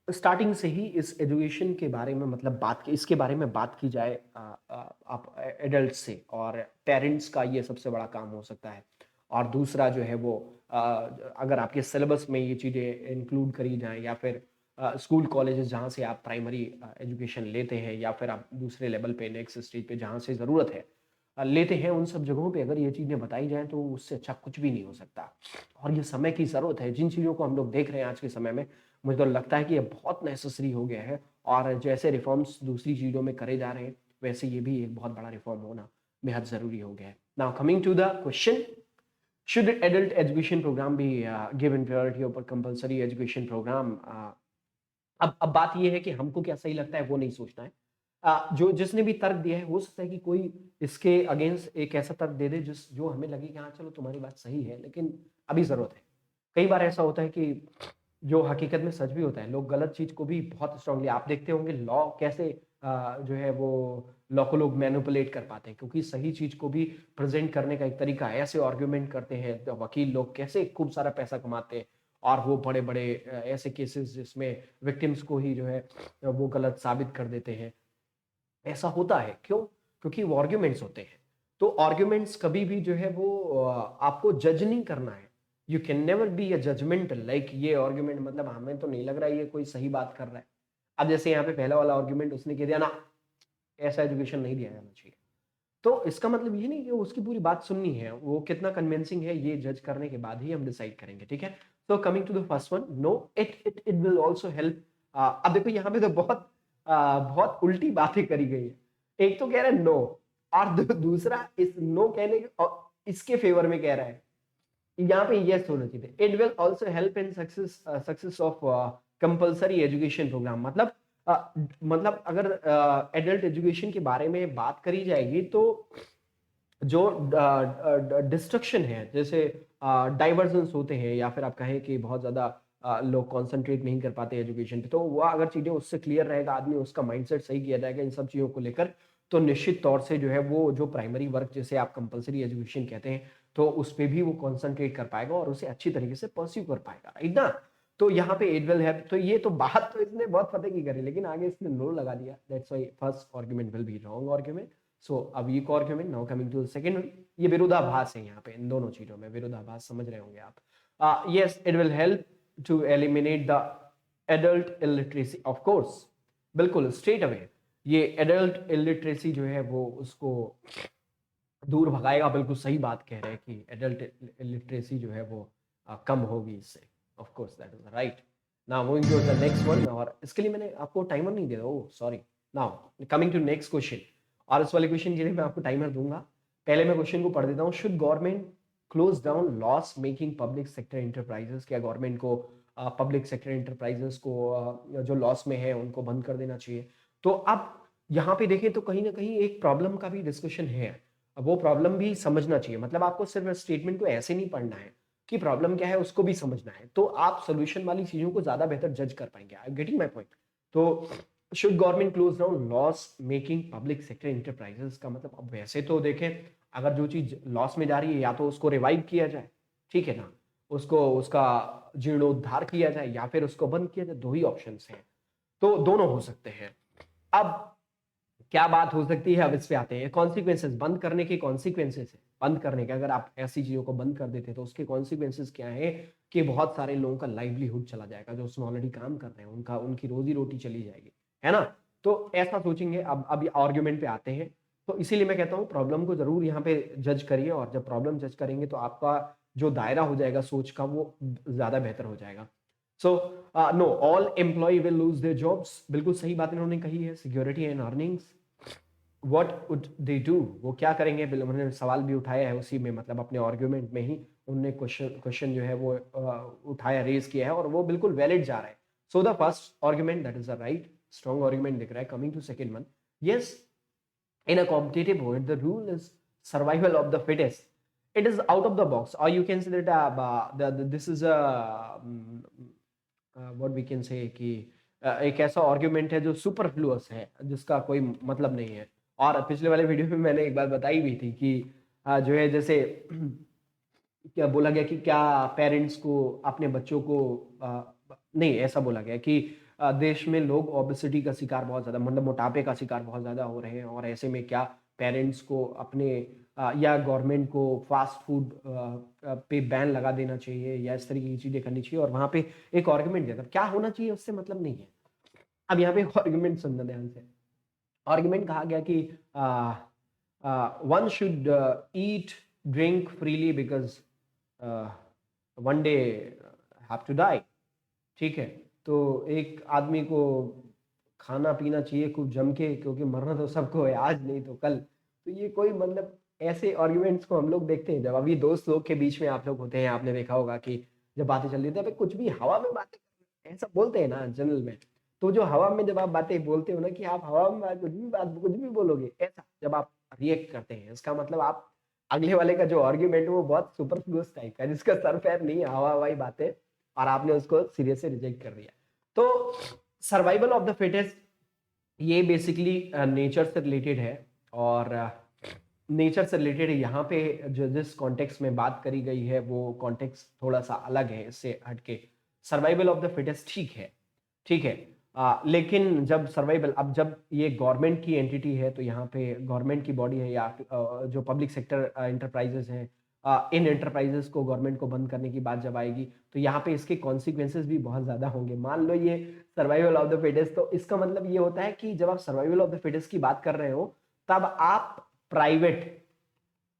स्टार्टिंग से ही इस एजुकेशन के बारे में, मतलब इसके बारे में बात की जाए आप एडल्ट से, और पेरेंट्स का ये सबसे बड़ा काम हो सकता है। और दूसरा जो है वो अगर आपके सिलेबस में ये चीज़ें इंक्लूड करी जाएँ, या फिर स्कूल कॉलेजेस जहाँ से आप प्राइमरी एजुकेशन लेते हैं, या फिर आप दूसरे लेवल पे नेक्स्ट स्टेज पे जहाँ से ज़रूरत है लेते हैं, उन सब जगहों पे अगर ये चीज़ें बताई जाएँ तो उससे अच्छा कुछ भी नहीं हो सकता। और ये समय की ज़रूरत है, जिन चीज़ों को हम लोग देख रहे हैं आज के समय में, मुझे तो लगता है कि ये बहुत नेसेसरी हो गया है। और जैसे रिफॉर्म्स दूसरी चीज़ों में करे जा रहे हैं, वैसे ये भी एक बहुत बड़ा रिफॉर्म होना बेहद ज़रूरी हो गया है। Now coming to the question, should adult education program be given priority over compulsory education program? अब बात ये है कि हमको क्या सही लगता है वो नहीं सोचना है। जो जिसने भी तर्क दिया है, हो सकता है कि कोई इसके अगेंस्ट एक ऐसा तर्क दे दे जो हमें लगे कि हाँ चलो तुम्हारी बात सही है, लेकिन अभी ज़रूरत है। कई बार ऐसा होता है कि जो हकीकत में सच भी होता है, लोग गलत चीज़ को भी बहुत स्ट्रांगली, आप देखते होंगे लॉ कैसे जो है वो लॉ को लोग मैनिपुलेट कर पाते हैं, क्योंकि सही चीज़ को भी प्रेज़ेंट करने का एक तरीका है। ऐसे आर्गुमेंट करते हैं तो वकील लोग कैसे खूब सारा पैसा कमाते हैं, और वो बड़े-बड़े ऐसे केसेस जिसमें विक्टिम्स को ही जो है वो गलत साबित कर देते हैं। ऐसा होता है, क्यों? क्योंकि वो आर्ग्यूमेंट्स होते हैं। तो आर्ग्यूमेंट्स कभी भी जो है वो आपको जज नहीं करना है। You can never be a judgmental, like ये आर्ग्यूमेंट मतलब हमें तो नहीं लग रहा है ये कोई सही बात कर रहा है। अब जैसे यहाँ पे पहला वाला आर्ग्यूमेंट उसने कह दिया ना, ऐसा एजुकेशन नहीं दिया जाना चाहिए। तो इसका मतलब ये नहीं कि उसकी पूरी बात सुननी है, वो कितना कन्विंसिंग है ये जज करने के बाद ही हम डिसाइड करेंगे, ठीक है? So coming to the first one, no, it will also help. अब देखो यहाँ पे तो बहुत उल्टी बातें करी गई है। एक तो कह रहा है नो, और दूसरा इस नो कहने के और इसके फेवर में कह रहा है। यहाँ पे यस होना चाहिए, it will also help in success of compulsory education program. मतलब अगर एडल्ट एजुकेशन के बारे में बात करी जाएगी तो जो डिस्ट्रक्शन है, जैसे डाइवर्जेंस होते हैं, या फिर आप कहें कि बहुत ज़्यादा लोग कॉन्सेंट्रेट नहीं कर पाते एजुकेशन पे, तो वो अगर चीज़ें उससे क्लियर रहेगा, आदमी उसका माइंडसेट सही किया जाएगा इन सब चीज़ों को लेकर, तो निश्चित तौर से जो है वो जो प्राइमरी वर्क जिसे आप कंपलसरी एजुकेशन कहते हैं, तो उस पे भी वो कॉन्सेंट्रेट कर पाएगा और उसे अच्छी तरीके से परस्यू कर पाएगा, राइट ना? तो यहाँ पे एड विल हेल्प, तो ये तो बात तो इसने बहुत पते की करी, लेकिन आगे इसने नो लगा दिया, that's why first argument will be wrong argument. So अब ये argument, now coming to the second one, ये विरोधाभास है यहाँ पे, इन दोनों चीजों में विरोधाभास समझ रहे होंगे आप। Yes, it will help to eliminate the adult illiteracy, of course, बिल्कुल स्ट्रेट अवे ये एडल्ट इलिटरेसी जो है वो उसको दूर भगाएगा, बिल्कुल सही बात कह रहे हैं कि एडल्ट इलिटरेसी जो है वो कम होगी इससे, of course that is right. Now moving to the next one, और इसके लिए मैंने आपको टाइमर नहीं दिया, oh sorry. Now coming to next question, और इस वाले क्वेश्चन के लिए मैं आपको टाइमर दूंगा। पहले मैं क्वेश्चन को पढ़ देता हूँ। Should government close down loss making public sector enterprises, क्या गवर्नमेंट को पब्लिक सेक्टर इंटरप्राइजेस को जो लॉस में है उनको बंद कर देना चाहिए? तो अब यहाँ पे देखें तो कहीं ना कहीं एक प्रॉब्लम का भी डिस्कशन है, अब वो प्रॉब्लम भी समझना चाहिए, मतलब आपको सिर्फ स्टेटमेंट को ऐसे नहीं पढ़ना है कि प्रॉब्लम क्या है, उसको भी समझना है, तो आप सोल्यूशन वाली चीजों को ज्यादा बेहतर जज कर पाएंगे। I am getting my point. तो should government close down loss making public sector enterprises का मतलब, अब वैसे तो देखें, अगर जो चीज लॉस में जा रही है या तो उसको रिवाइव किया जाए, ठीक है ना, उसको उसका जीर्णोद्धार किया जाए, या फिर उसको बंद किया जाए, दो ही ऑप्शन हैं, तो दोनों हो सकते हैं। अब क्या बात हो सकती है, अब इस पे आते हैं कॉन्सिक्वेंसेस, बंद करने के कॉन्सिक्वेंसेस है, बंद करने के, अगर आप ऐसी चीजों को बंद कर देते तो उसके कॉन्सिक्वेंसेस क्या है कि बहुत सारे लोगों का लाइवलीहुड चला जाएगा, जो उसमें ऑलरेडी काम कर रहे हैं, उनका उनकी रोजी रोटी चली जाएगी, है ना? तो ऐसा सोचेंगे। अब आर्ग्यूमेंट पे आते हैं, तो इसीलिए मैं कहता हूँ प्रॉब्लम को जरूर यहाँ पे जज करिए, और जब प्रॉब्लम जज करेंगे तो आपका जो दायरा हो जाएगा सोच का वो ज्यादा बेहतर हो जाएगा। So no, all employ will lose their jobs, बिल्कुल सही बात इन्होंने कही है। Security and earnings, what would they do, वो क्या करेंगे, उन्होंने सवाल भी उठाया है उसी में, मतलब अपने आर्ग्यूमेंट में ही उन्होंने क्वेश्चन जो है वो उठाया, रेज किया है, और वो बिल्कुल वैलिड जा रहा है। So the first argument that is the right strong argument दिख रहा है। Coming to second one, yes, in a competitive world the rule is survival of the fittest, it is out of the box, or you can say that this is a what we can say कि एक ऐसा आर्ग्यूमेंट है जो सुपरफ्लुअस है, जिसका कोई मतलब नहीं है। और पिछले वाले वीडियो में मैंने एक बात बताई भी थी कि जो है जैसे क्या बोला गया कि क्या पेरेंट्स को अपने बच्चों को नहीं, ऐसा बोला गया कि देश में लोग ओबेसिटी का शिकार बहुत ज्यादा, मतलब मोटापे का शिकार बहुत ज्यादा हो रहे हैं, और ऐसे में क्या पेरेंट्स को अपने या गवर्नमेंट को फास्ट फूड पे बैन लगा देना चाहिए, या इस तरीके की चीजें करनी चाहिए, और वहां पे एक आर्गुमेंट दिया था, क्या होना चाहिए उससे मतलब नहीं है। अब यहाँ पे आर्गुमेंट सुनना ध्यान से। आर्गुमेंट कहा गया कि one should eat drink freely because one day have to die, ठीक है? तो एक आदमी को खाना पीना चाहिए खूब जम के, क्योंकि मरना तो सबको है, आज नहीं तो कल। तो ये कोई मतलब, ऐसे आर्ग्यूमेंट्स को हम लोग देखते हैं जब अभी दोस्त लोग के बीच में आप लोग होते हैं, आपने देखा होगा कि जब बातें चल रही थी, अबे कुछ भी हवा में बातें ऐसा बोलते हैं ना जनरल में। तो जो हवा में जब आप बातें बोलते हो ना, कि आप हवा में कुछ भी बोलोगे, ऐसा जब आप रिएक्ट करते हैं, इसका मतलब आप अगले वाले का जो आर्ग्यूमेंट है वो बहुत सुपरफ्लुअस टाइप का है, जिसका सर पैर नहीं है, हवा हवाई बातें, और आपने उसको सीरियस से रिजेक्ट कर दिया। तो सर्वाइवल ऑफ द फिटेस्ट, ये बेसिकली नेचर से रिलेटेड है, और नेचर से रिलेटेड है। यहाँ पे जो जिस कॉन्टेक्स्ट में बात करी गई है वो कॉन्टेक्स्ट थोड़ा सा अलग है इससे हटके। सर्वाइवल ऑफ द फिटेस्ट ठीक है, ठीक है, लेकिन जब सर्वाइवल, अब जब ये गवर्नमेंट की एंटिटी है, तो यहाँ पे गवर्नमेंट की बॉडी है, या जो पब्लिक सेक्टर इंटरप्राइजेस हैं, इन एंटरप्राइजेस को गवर्नमेंट को बंद करने की बात जब आएगी, तो यहाँ पे इसके कॉन्सिक्वेंसेस भी बहुत ज्यादा होंगे। मान लो ये सर्वाइवल ऑफ द फिटेस्ट, तो इसका मतलब ये होता है कि जब आप सर्वाइवल ऑफ द फिटेस्ट की बात कर रहे हो, तब आप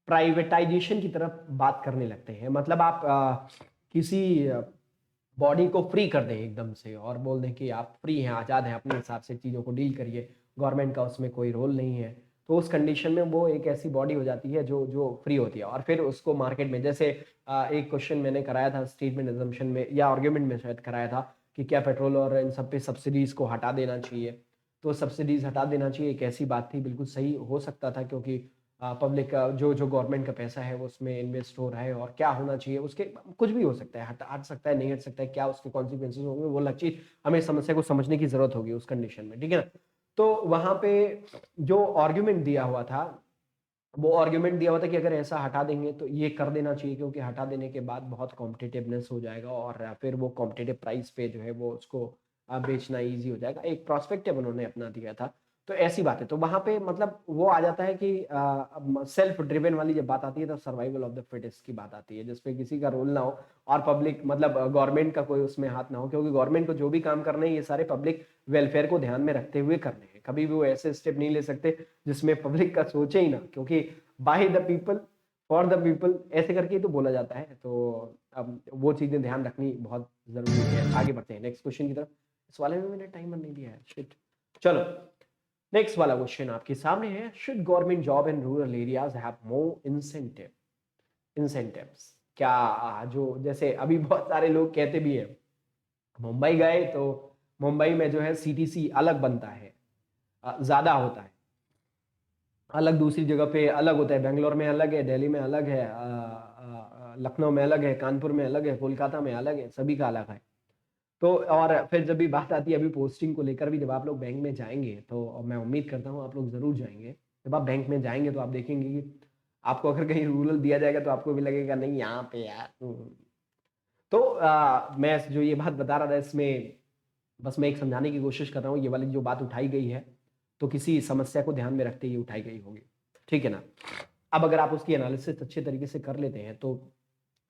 प्राइवेटाइजेशन की तरफ बात करने लगते हैं। मतलब आप किसी बॉडी को फ्री कर दें एकदम से, और बोल दें कि आप फ्री हैं, आज़ाद हैं, अपने हिसाब से चीज़ों को डील करिए, गवर्नमेंट का उसमें कोई रोल नहीं है। तो उस कंडीशन में वो एक ऐसी बॉडी हो जाती है जो जो फ्री होती है, और फिर उसको मार्केट में, जैसे एक क्वेश्चन मैंने कराया था स्टेटमेंट एजम्पशन में, या आर्ग्यूमेंट में शायद कराया था, कि क्या पेट्रोल और इन सब पे सब्सिडीज को हटा देना चाहिए। तो सब्सिडीज हटा देना चाहिए, एक ऐसी बात थी, बिल्कुल सही हो सकता था, क्योंकि पब्लिक का जो जो गवर्नमेंट का पैसा है वो उसमें इन्वेस्ट हो रहा है और क्या होना चाहिए उसके, कुछ भी हो सकता है, हट सकता है, नहीं हट सकता है, क्या उसके कॉन्सिक्वेंसेज होंगे, वो अलग चीज, हमें समस्या को समझने की जरूरत होगी उस कंडीशन में, ठीक है ना। तो वहां पे जो आर्ग्यूमेंट दिया हुआ था, वो आर्ग्यूमेंट दिया हुआ था कि अगर ऐसा हटा देंगे तो ये कर देना चाहिए, क्योंकि हटा देने के बाद बहुत कॉम्पिटिटिवनेस हो जाएगा और फिर वो कॉम्पिटिटिव प्राइस पे जो है वो उसको बेचना इजी हो जाएगा, एक प्रोस्पेक्टिव उन्होंने अपना दिया था। तो ऐसी बात है, तो वहां पे मतलब वो आ जाता है कि सेल्फ ड्रिवन वाली जब बात आती है तो सर्वाइवल ऑफ द फिटेस्ट की बात आती है, जिसपे किसी का रोल ना हो और पब्लिक मतलब गवर्नमेंट का कोई उसमें हाथ ना हो, क्योंकि गवर्नमेंट को जो भी काम करने हैं ये सारे पब्लिक वेलफेयर को ध्यान में रखते हुए करने हैं, कभी भी वो ऐसे स्टेप नहीं ले सकते जिसमें पब्लिक का सोचे ही ना, क्योंकि by the people for the people ऐसे करके ही तो बोला जाता है। तो अब वो चीजें ध्यान रखनी बहुत जरूरी है। आगे बढ़ते हैं नेक्स्ट क्वेश्चन की तरफ। इस वाले में मैंने टाइमर नहीं दिया है, शिट। चलो नेक्स्ट वाला क्वेश्चन आपके सामने है, should government job in rural areas have more incentives? क्या जो जैसे अभी बहुत सारे लोग कहते भी हैं, मुंबई गए तो मुंबई में जो है सीटीसी अलग बनता है, ज्यादा होता है, अलग दूसरी जगह पे अलग होता है, बेंगलोर में अलग है, दिल्ली में अलग है, लखनऊ में अलग है, कानपुर में अलग है, कोलकाता में अलग है, सभी का अलग है। तो और फिर जब भी बात आती है अभी पोस्टिंग को लेकर भी, जब आप लोग बैंक में जाएंगे तो, और मैं उम्मीद करता हूँ आप लोग जरूर जाएंगे, जब आप बैंक में जाएंगे तो आप देखेंगे कि आपको अगर कहीं रूरल दिया जाएगा तो आपको भी लगेगा नहीं यहाँ पे यार। तो मैं जो ये बात बता रहा था इसमें बस मैं एक समझाने की कोशिश कर रहा हूँ, ये वाली जो बात उठाई गई है तो किसी समस्या को ध्यान में रखते ही उठाई गई होगी, ठीक है ना। अब अगर आप उसकी एनालिसिस अच्छे तरीके से कर लेते हैं तो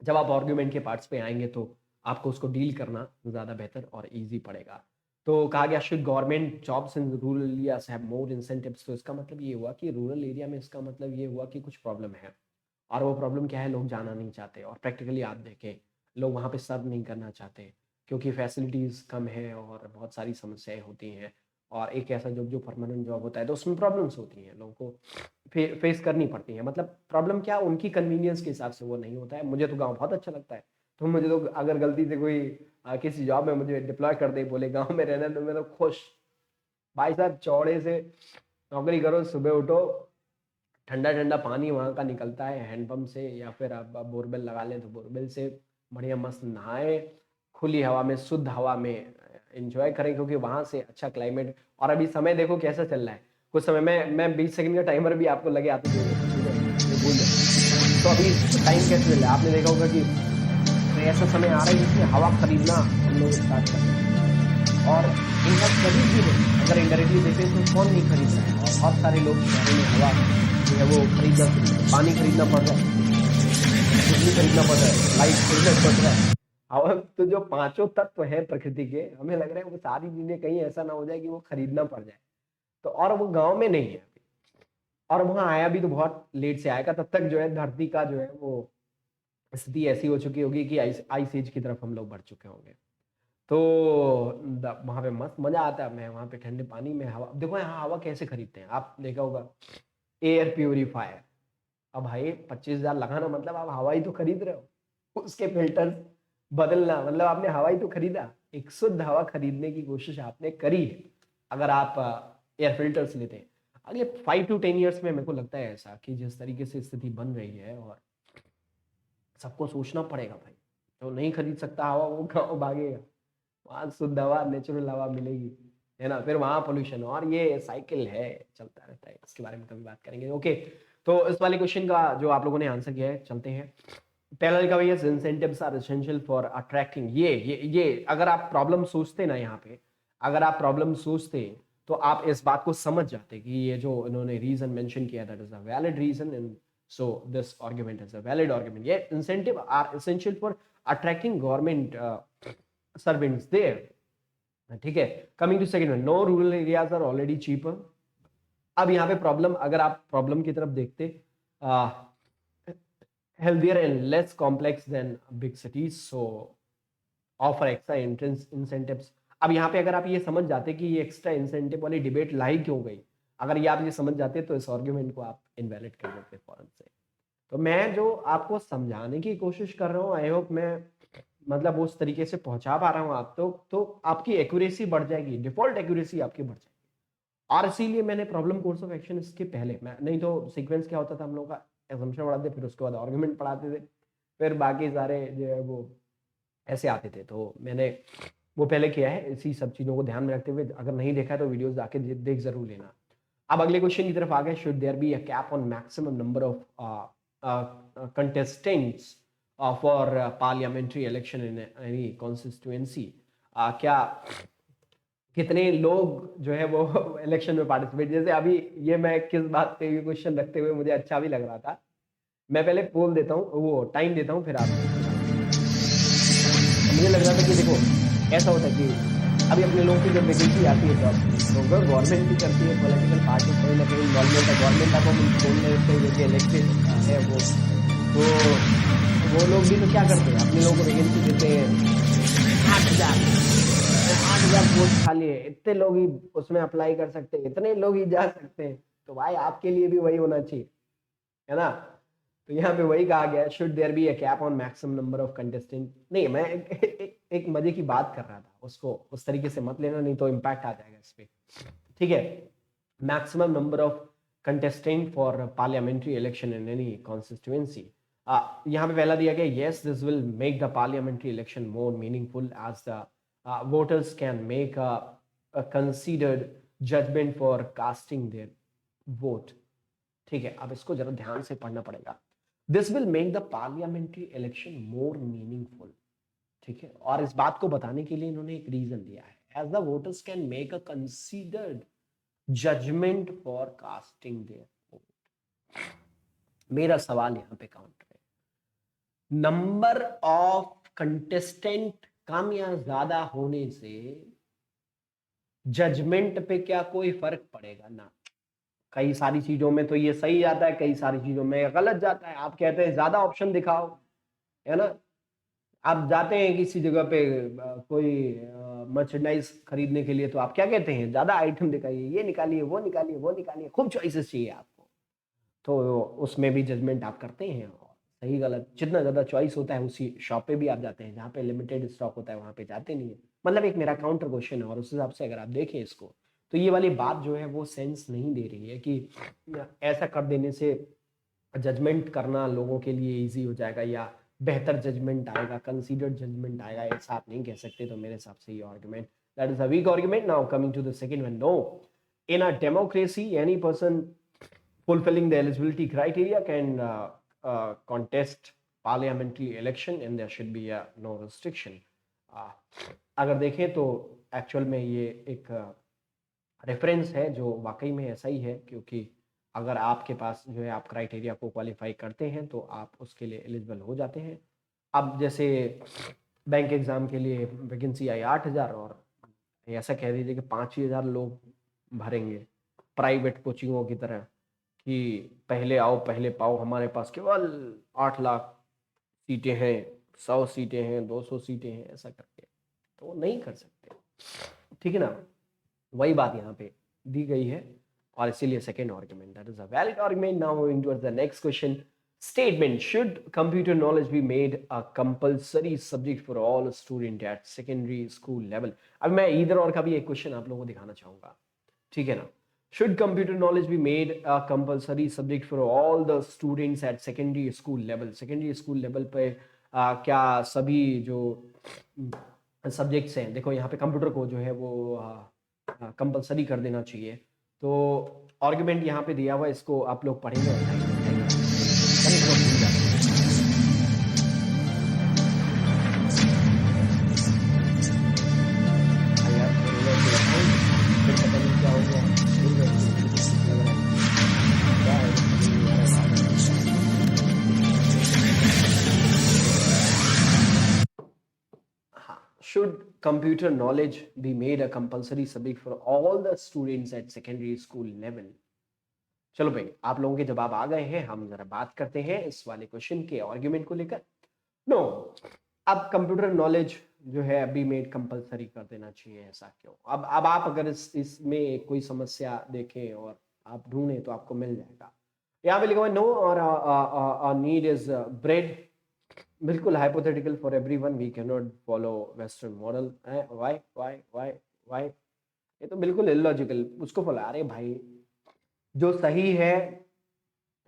जब आप आर्ग्यूमेंट के पार्ट्स पे आएंगे तो आपको उसको डील करना ज्यादा बेहतर और इजी पड़ेगा। तो कहा गया should government jobs in rural areas have more incentives, तो इसका मतलब ये हुआ कि रूरल एरिया में, इसका मतलब ये हुआ कि कुछ प्रॉब्लम है, और वो प्रॉब्लम क्या है, लोग जाना नहीं चाहते, और प्रैक्टिकली आप देखें लोग वहाँ पे सर्व नहीं करना चाहते क्योंकि फैसिलिटीज़ कम है और बहुत सारी समस्याएं होती हैं, और एक ऐसा जॉब जो परमानेंट जॉब होता है तो उसमें प्रॉब्लम्स होती हैं, लोगों को फेस करनी पड़ती हैं। मतलब प्रॉब्लम क्या, उनकी कन्वीनियंस के हिसाब से वो नहीं होता है। मुझे तो गाँव बहुत अच्छा लगता है, तो मुझे तो अगर गलती से कोई किसी जॉब में मुझे डिप्लॉय कर दे, बोले गाँव में रहना, तो मैं तो खुश। भाई साहब चौड़े से नौकरी करो, सुबह उठो, ठंडा ठंडा पानी वहाँ का निकलता है हैंडपंप से, या फिर आप बोरवेल लगा लें तो बोरवेल से बढ़िया मस्त नहाए, खुली हवा में, शुद्ध हवा में एंजॉय करें, क्योंकि वहाँ से अच्छा क्लाइमेट। और अभी समय देखो कैसा चल रहा है, कुछ समय में मैं 20 सेकंड का टाइमर भी आपको लगे आते थे, भूल जाए। तो अभी टाइम कैसे चल रहा है आपने देखा होगा कि ऐसा समय आ रहा है जिसमें हवा खरीदना हम लोग स्टार्ट कर रहे हैं, और इनका खरीद भी नहीं, अगर इंडायरेक्टली देखें तो कौन नहीं खरीद रहा है, और बहुत सारे लोग शहरों में हवा जो है वो खरीदना शुरू कर, पानी खरीदना पड़ रहा है, बिजली खरीदना पड़ रहा है, लाइट खरीदना पड़ रहा है। हवा तो जो पांचों तत्व है प्रकृति के, हमें लग रहा है वो सारी चीजें कहीं ऐसा ना हो जाए कि वो खरीदना पड़ जाए। तो और वो गांव में नहीं है अभी, और वहां आया भी तो बहुत लेट से आएगा, तब तक जो है धरती का जो है वो स्थिति ऐसी हो चुकी होगी कि आइस एज की तरफ हम लोग बढ़ चुके होंगे। तो वहां पे मस्त मजा आता है, मैं वहां पे ठंडे पानी में हवा, देखो यहाँ हवा कैसे खरीदते हैं, आप देखा होगा एयर प्यूरिफायर। अब भाई 25,000 लगाना मतलब आप हवा ही तो खरीद रहे हो, उसके फिल्टर बदलना मतलब आपने हवा ही तो खरीदा, एक शुद्ध हवा खरीदने की कोशिश आपने करी है अगर आप एयर फिल्टर्स लेते हैं। अगले 5 to 10 years में मेरे को लगता है ऐसा कि जिस तरीके से स्थिति बन रही है, और सबको सोचना पड़ेगा भाई, जो नहीं खरीद सकता हवा वो गाँव भागेगा, वहां शुद्ध हवा नेचुरल हवा मिलेगी, है ना। फिर वहां पोल्यूशन, और ये साइकिल है, चलता रहता है, इसके बारे में कभी बात करेंगे। ओके, तो इस वाले क्वेश्चन का जो आप लोगों ने आंसर किया है, चलते हैं। पहला लिखा भैया incentives are essential for attracting, ये अगर आप प्रॉब्लम सोचते ना यहाँ पे, अगर आप प्रॉब्लम सोचते तो आप इस बात को समझ जाते कि ये जो इन्होंने रीजन मेंशन किया that is a valid reason, and so this argument is a valid argument. ये incentive are essential for attracting government servants there, ठीक है। Coming to second one, no rural areas are already cheaper. अब यहाँ पे प्रॉब्लम, अगर आप प्रॉब्लम की तरफ देखते, healthier and less complex than big cities, so offer extra entrance incentives। अब यहाँ पे अगर आप ये समझ जाते कि ये एक्स्ट्रा इंसेंटिव वाली डिबेट लाई क्यों गई, अगर ये आप ये समझ जाते तो इस आर्ग्यूमेंट को आप इनवैलिड कर देते फौरन से। तो मैं जो आपको समझाने की कोशिश कर रहा हूँ, आई होप मैं मतलब उस तरीके से पहुंचा पा रहा हूँ आप तो आपकी एक्यूरेसी बढ़ जाएगी, डिफॉल्ट एक्यूरेसी आपकी बढ़ जाएगी। और इसीलिए मैंने प्रॉब्लम कोर्स ऑफ एक्शन इसके पहले, मैं नहीं तो सीक्वेंस क्या होता था हम लोग का, एजम्पशन पढ़ाते फिर उसके बाद आर्गुमेंट पढ़ाते थे, फिर बाकी सारे जो है वो ऐसे आते थे। तो मैंने वो पहले किया है, इसी सब चीज़ों को ध्यान में रखते हुए। अगर नहीं देखा है तो वीडियोस जाके देख जरूर लेना। अब अगले क्वेश्चन की तरफ आ गए। Should there be a cap on maximum number of contestants for parliamentary election in any constituency? क्या कितने लोग जो है वो इलेक्शन में पार्टिसिपेट, जैसे अभी ये मैं किस बात पे ये क्वेश्चन रखते हुए मुझे अच्छा भी लग रहा था। मैं पहले पोल देता हूँ, वो टाइम देता हूँ, फिर आप मुझे लग रहा था कि देखो ऐसा होता है कि अभी अपने लोगों की जब वैकेंसी आती है जॉब की, तो अगर गवर्नमेंट भी करती है, पॉलिटिकल पार्टी कहीं ना कहीं इन्वॉल्वमेंट है, गवर्नमेंट आपको बोल रहे थे जो कि इलेक्टेड है वो लोग भी तो क्या करते हैं, अपने लोगों को वैकेंसी देते हैं। 8,000 पोस्ट खाली है, इतने लोग ही उसमें अप्लाई कर सकते हैं, इतने लोग ही जा सकते हैं, तो भाई आपके लिए भी वही होना चाहिए, है ना? तो यहाँ पे वही कहा गया, should there be a cap on maximum number of contestant. नहीं, मैं एक मजे की बात कर रहा था, उसको उस तरीके से मत लेना, नहीं तो इम्पैक्ट आ जाएगा इस पे। ठीक है, maximum number of contestant for parliamentary election in any constituency. यहाँ पे पहला दिया गया, yes this will make the parliamentary election more meaningful as the voters can make a considered judgement for casting their vote. ठीक है, अब इसको जरा ध्यान से पढ़ना पड़ेगा। This will make the parliamentary election more meaningful. ठीक है, और इस बात को बताने के लिए इन्होंने एक रीजन दिया है, as the voters can make a considered judgement for casting their vote. मेरा सवाल यहां पे काउंटर है, नंबर ऑफ कंटेस्टेंट कम या ज्यादा होने से जजमेंट पे क्या कोई फर्क पड़ेगा? ना, कई सारी चीजों में तो ये सही जाता है, कई सारी चीजों में गलत जाता है। आप कहते हैं ज्यादा ऑप्शन दिखाओ, है ना? आप जाते हैं किसी जगह पे कोई मर्चेंडाइज खरीदने के लिए, तो आप क्या कहते हैं, ज्यादा आइटम दिखाइए, ये निकालिए, वो निकालिए, वो निकालिए, खूब चॉइसेस चाहिए आपको। तो उसमें भी जजमेंट आप करते हैं, और सही गलत जितना ज्यादा चॉइस होता है उसी शॉप पे भी आप जाते हैं, जहाँ पे लिमिटेड स्टॉक होता है वहां पे जाते नहीं है। मतलब एक मेरा काउंटर क्वेश्चन है, और उस हिसाब से अगर आप देखें इसको, तो ये वाली बात जो है वो सेंस नहीं दे रही है कि ऐसा कर देने से जजमेंट करना लोगों के लिए इजी हो जाएगा, या बेहतर जजमेंट आएगा, कंसीडर्ड जजमेंट आएगा, ऐसा आप नहीं कह सकते। तो मेरे हिसाब से ये argument, that is a weak argument. Now coming to the second one, no, in a democracy any person fulfilling the eligibility criteria can contest parliamentary election and there should be a no restriction. अगर देखें तो एक्चुअल में ये एक रेफरेंस है जो वाकई में ऐसा ही है, क्योंकि अगर आपके पास जो है आप क्राइटेरिया को क्वालिफाई करते हैं तो आप उसके लिए एलिजिबल हो जाते हैं। अब जैसे बैंक एग्ज़ाम के लिए वैकेंसी आई 8,000, और ऐसा कह दीजिए कि 5,000 लोग भरेंगे प्राइवेट कोचिंगों की तरह, कि पहले आओ पहले पाओ, हमारे पास केवल 8 लाख सीटें हैं, 100 सीटें हैं, 200 सीटें हैं, ऐसा करके तो नहीं कर सकते। ठीक है ना? वही बात यहाँ पे दी गई है, और इसीलिए second argument, that is a valid argument. Now moving towards the next question, statement, should computer knowledge be made a compulsory subject for all student at secondary school level? अब मैं इधर और का भी एक क्वेश्चन आप लोगों को दिखाना चाहूंगा, ठीक है ना? should computer knowledge be made a compulsory subject for all the students at secondary school level? secondary school level पे क्या सभी जो सब्जेक्ट्स हैं, देखो यहाँ पे कंप्यूटर को जो है वो कंपलसरी कर देना चाहिए। तो आर्गुमेंट यहाँ पे दिया हुआ है, इसको आप लोग पढ़ेंगे और should computer knowledge be made a compulsory subject for all the students at secondary school level? चलो भाई, आप लोगों के जवाब आ गए हैं, हम जरा बात करते हैं इस वाले क्वेश्चन के आर्गुमेंट को लेकर। नो, अब कंप्यूटर नॉलेज जो है अभी मेड कंपलसरी कर देना चाहिए, ऐसा क्यों? अब आप अगर इसमें कोई समस्या देखें और आप ढूंढें तो आपको मिल जाएगा। यहाँ पे लिखा हुआ no our need is bread, बिल्कुल hypothetical for everyone, we can not follow western model. Why why why why ये तो बिल्कुल इलॉजिकल, उसको बोला अरे भाई जो सही है,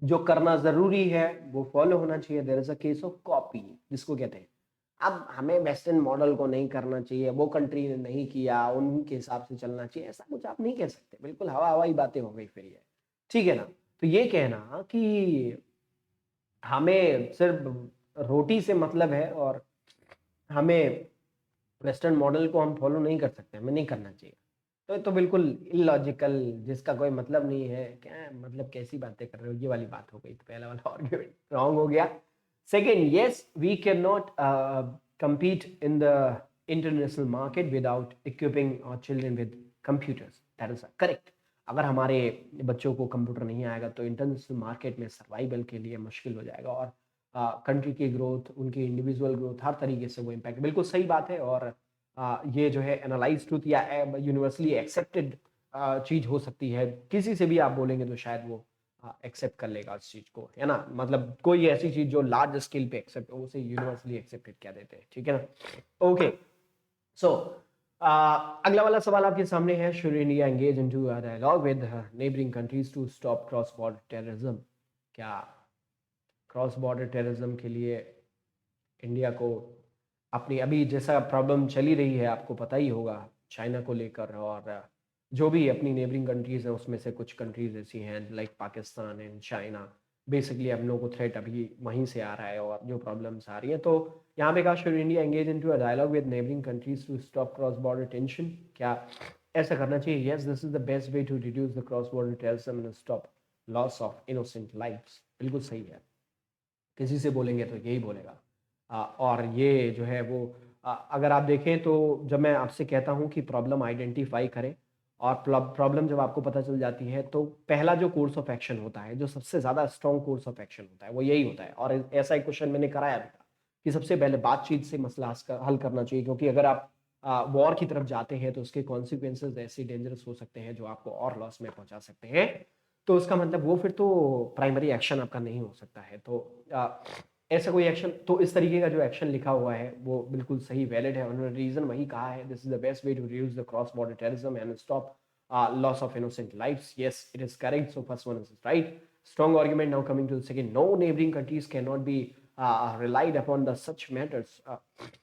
जो करना जरूरी है वो फॉलो होना चाहिए। There is a case of copy जिसको कहते हैं। अब हमें वेस्टर्न मॉडल को नहीं करना चाहिए, वो कंट्री ने नहीं किया उनके हिसाब से चलना चाहिए, ऐसा कुछ आप नहीं कह सकते। बिल्कुल हवा हवाई बातें हो गई फिर ये, ठीक है ना। तो ये कहना कि हमें सिर्फ रोटी से मतलब है और हमें वेस्टर्न मॉडल को हम फॉलो नहीं कर सकते, हमें नहीं करना चाहिए, तो ये तो बिल्कुल इलॉजिकल, जिसका कोई मतलब नहीं है। क्या मतलब कैसी बातें कर रहे हो, ये वाली बात हो गई। तो पहला वाला आर्ग्यूमेंट रॉन्ग हो गया। Second, yes we can not compete in the international market without equipping our children with computers. That is correct. अगर हमारे बच्चों को कंप्यूटर नहीं आएगा तो इंटरनेशनल मार्केट में सर्वाइवल के लिए मुश्किल हो जाएगा, और कंट्री की ग्रोथ, उनकी इंडिविजुअल ग्रोथ, हर तरीके से वो इम्पैक्ट। बिल्कुल सही बात है। और ये जो है एनालाइज ट्रूथ या यूनिवर्सली एक्सेप्टेड चीज हो सकती है। किसी से भी आप बोलेंगे तो शायद वो एक्सेप्ट कर लेगा उस चीज को, है ना। मतलब कोई ऐसी चीज जो लार्ज स्केल पे एक्सेप्ट हो उसे यूनिवर्सली एक्सेप्टेड क्या देते हैं, ठीक है ना। ओके, सो अगला वाला सवाल आपके सामने है। Should India engage into a dialogue with neighbouring countries to stop cross border terrorism? क्या क्रॉस बॉर्डर टेररिज्म के लिए इंडिया को अपनी, अभी जैसा प्रॉब्लम चली रही है आपको पता ही होगा चाइना को लेकर, और जो भी अपनी नेबरिंग कंट्रीज हैं उसमें से कुछ कंट्रीज ऐसी हैं like Pakistan and China, basically हम लोगों को थ्रेट अभी वहीं से आ रहा है और जो प्रॉब्लम्स आ रही हैं। तो यहाँ पे कहा should India engage into a dialogue with neighbouring countries to stop cross border tension? क्या ऐसा करना चाहिए? Yes, this is the best way to reduce the cross border terrorism and stop loss of innocent lives. बिल्कुल सही है, किसी से बोलेंगे तो यही बोलेगा। और ये जो है वो अगर आप देखें तो जब मैं आपसे कहता हूँ कि प्रॉब्लम आइडेंटिफाई करें, और प्रॉब्लम जब आपको पता चल जाती है तो पहला जो कोर्स ऑफ एक्शन होता है, जो सबसे ज़्यादा स्ट्रॉन्ग कोर्स ऑफ एक्शन होता है, वो यही होता है। और ऐसा एक क्वेश्चन मैंने कराया भी था कि सबसे पहले बातचीत से मसला हल करना चाहिए, क्योंकि अगर आप वॉर की तरफ जाते हैं तो उसके कॉन्सिक्वेंसेज ऐसे डेंजरस हो सकते हैं जो आपको और लॉस में पहुंचा सकते हैं। तो उसका मतलब वो फिर तो प्राइमरी एक्शन आपका नहीं हो सकता है। तो ऐसा कोई एक्शन, तो इस तरीके का जो एक्शन लिखा हुआ है वो बिल्कुल सही, वैलिड है। उन्होंने रीजन वही कहा है, this is the best way to reduce the cross border terrorism and stop loss of innocent lives. Yes, it is correct. So first one is right. Strong argument. Now coming to the second, no neighboring countries cannot be relied upon the such matters.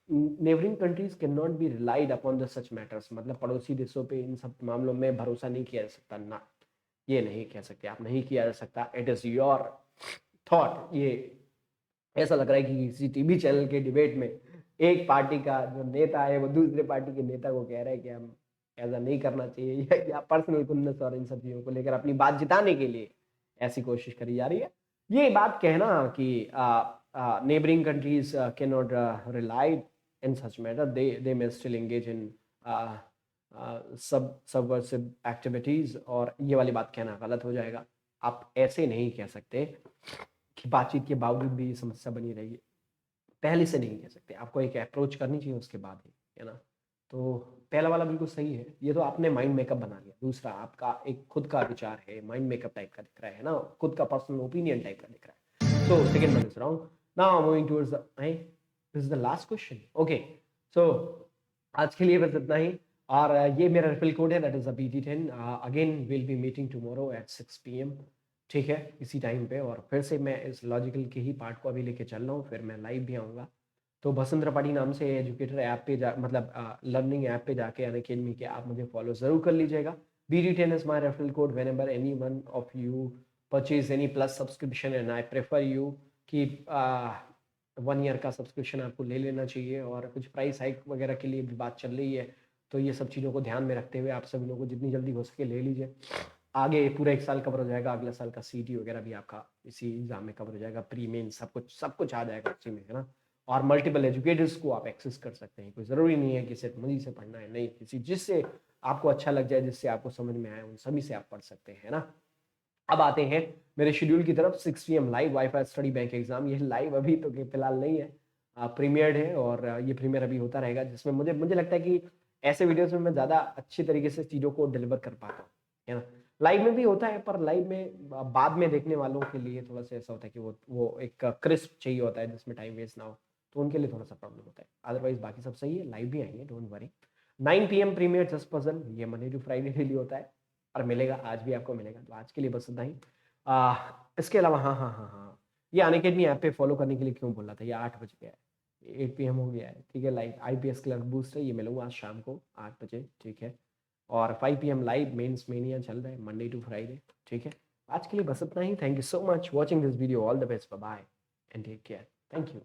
Neighboring countries cannot be relied upon the such matters. मतलब पड़ोसी देशों पे इन सब मामलों में भरोसा नहीं किया जा सकता ना, ये नहीं कह सकते आप, नहीं किया जा सकता। It is your thought. ये ऐसा लग रहा है कि किसी टीवी चैनल के डिबेट में एक पार्टी का जो नेता है वो दूसरे पार्टी के नेता को कह रहा है कि हम ऐसा नहीं करना चाहिए, या पर्सनल खुन्नस और इन सब चीजों को लेकर अपनी बात जिताने के लिए ऐसी कोशिश करी जा रही है। ये बात कहना कि neighbouring countries can not rely in such matter, they may still engage in subversive activities, और ये वाली बात कहना गलत हो जाएगा। आप ऐसे नहीं कह सकते कि बातचीत के बावजूद भी ये समस्या बनी रहेगी, पहले से नहीं कह सकते। आपको एक अप्रोच करनी चाहिए उसके बाद ही, है ना। तो पहला वाला बिल्कुल सही है, ये तो आपने माइंड मेकअप बना लिया। दूसरा आपका एक खुद का विचार है, माइंड मेकअप टाइप का दिख रहा है ना, खुद का पर्सनल ओपिनियन टाइप का दिख रहा है। So second one is wrong. Now moving towards the, this is the last question. Okay, so आज के लिए बस इतना ही। और ये मेरा रेफरल कोड है, that is BT10। Again will be meeting tomorrow at 6 PM, ठीक है, इसी टाइम पे। और फिर से मैं इस लॉजिकल के ही पार्ट को अभी लेके चल रहा हूँ, फिर मैं लाइव भी आऊँगा। तो बसंत त्रिपाठी नाम से एजुकेटर ऐप पे जा, मतलब लर्निंग ऐप पे जाके अनअकैडमी के आप मुझे फॉलो जरूर कर लीजिएगा। BT10 is my referral code when ever any one of you purchase any plus subscription, and I prefer you कि 1 ईयर का सब्सक्रिप्शन आपको ले लेना चाहिए। और कुछ प्राइस हाइक वगैरह के लिए भी बात चल रही है, तो ये सब चीज़ों को ध्यान में रखते हुए आप सभी लोगों को जितनी जल्दी हो सके ले लीजिए। आगे पूरा 1 साल कवर हो जाएगा, अगला साल का CT वगैरह भी आपका इसी एग्जाम में कवर हो जाएगा, प्री मेन सब कुछ आ जाएगा उसी में, है ना। और मल्टीपल एजुकेटर्स को आप एक्सेस कर सकते हैं, कोई ज़रूरी नहीं है कि सिर्फ मुझे से पढ़ना है, नहीं, किसी जिससे आपको अच्छा लग जाए, जिससे आपको समझ में आए, उन सभी से आप पढ़ सकते हैं ना। अब आते हैं मेरे शेड्यूल की तरफ। 6 PM live wifi study bank exam, ये लाइव अभी तो फिलहाल नहीं है, प्रीमियर्ड है, और ये प्रीमियर अभी होता रहेगा, जिसमें मुझे लगता है कि ऐसे वीडियोस में मैं ज़्यादा अच्छी तरीके से चीज़ों को डिलीवर कर पाता हूँ, है ना। लाइव में भी होता है, पर लाइव में बाद में देखने वालों के लिए थोड़ा सा ऐसा होता है कि वो एक क्रिस्प चाहिए होता है जिसमें टाइम वेस्ट ना हो, तो उनके लिए थोड़ा सा प्रॉब्लम होता है। अदरवाइज बाकी सब सही है, लाइव भी आएंगे, don't worry. 9 PM premiere just puzzle, ये मंडे टू फ्राइडे डेली होता है और मिलेगा, आज भी आपको मिलेगा। तो आज के लिए बस इतना ही। इसके अलावा हाँ, ये अनअकैडमी ऐप पे फॉलो करने के लिए क्यों बोल रहा था, ये 8 बज गया है, 8 PM हो गया है, ठीक है। लाइव IPS क्लर्क बूस्ट है, ये मिलूंगा आज शाम को 8 बजे, ठीक है। और 5 PM लाइव मेंस मेनिया चल रहा है मंडे टू फ्राइडे, ठीक है। आज के लिए बस इतना ही। Thank you so much watching this video, all the best, bye bye and take care, thank you.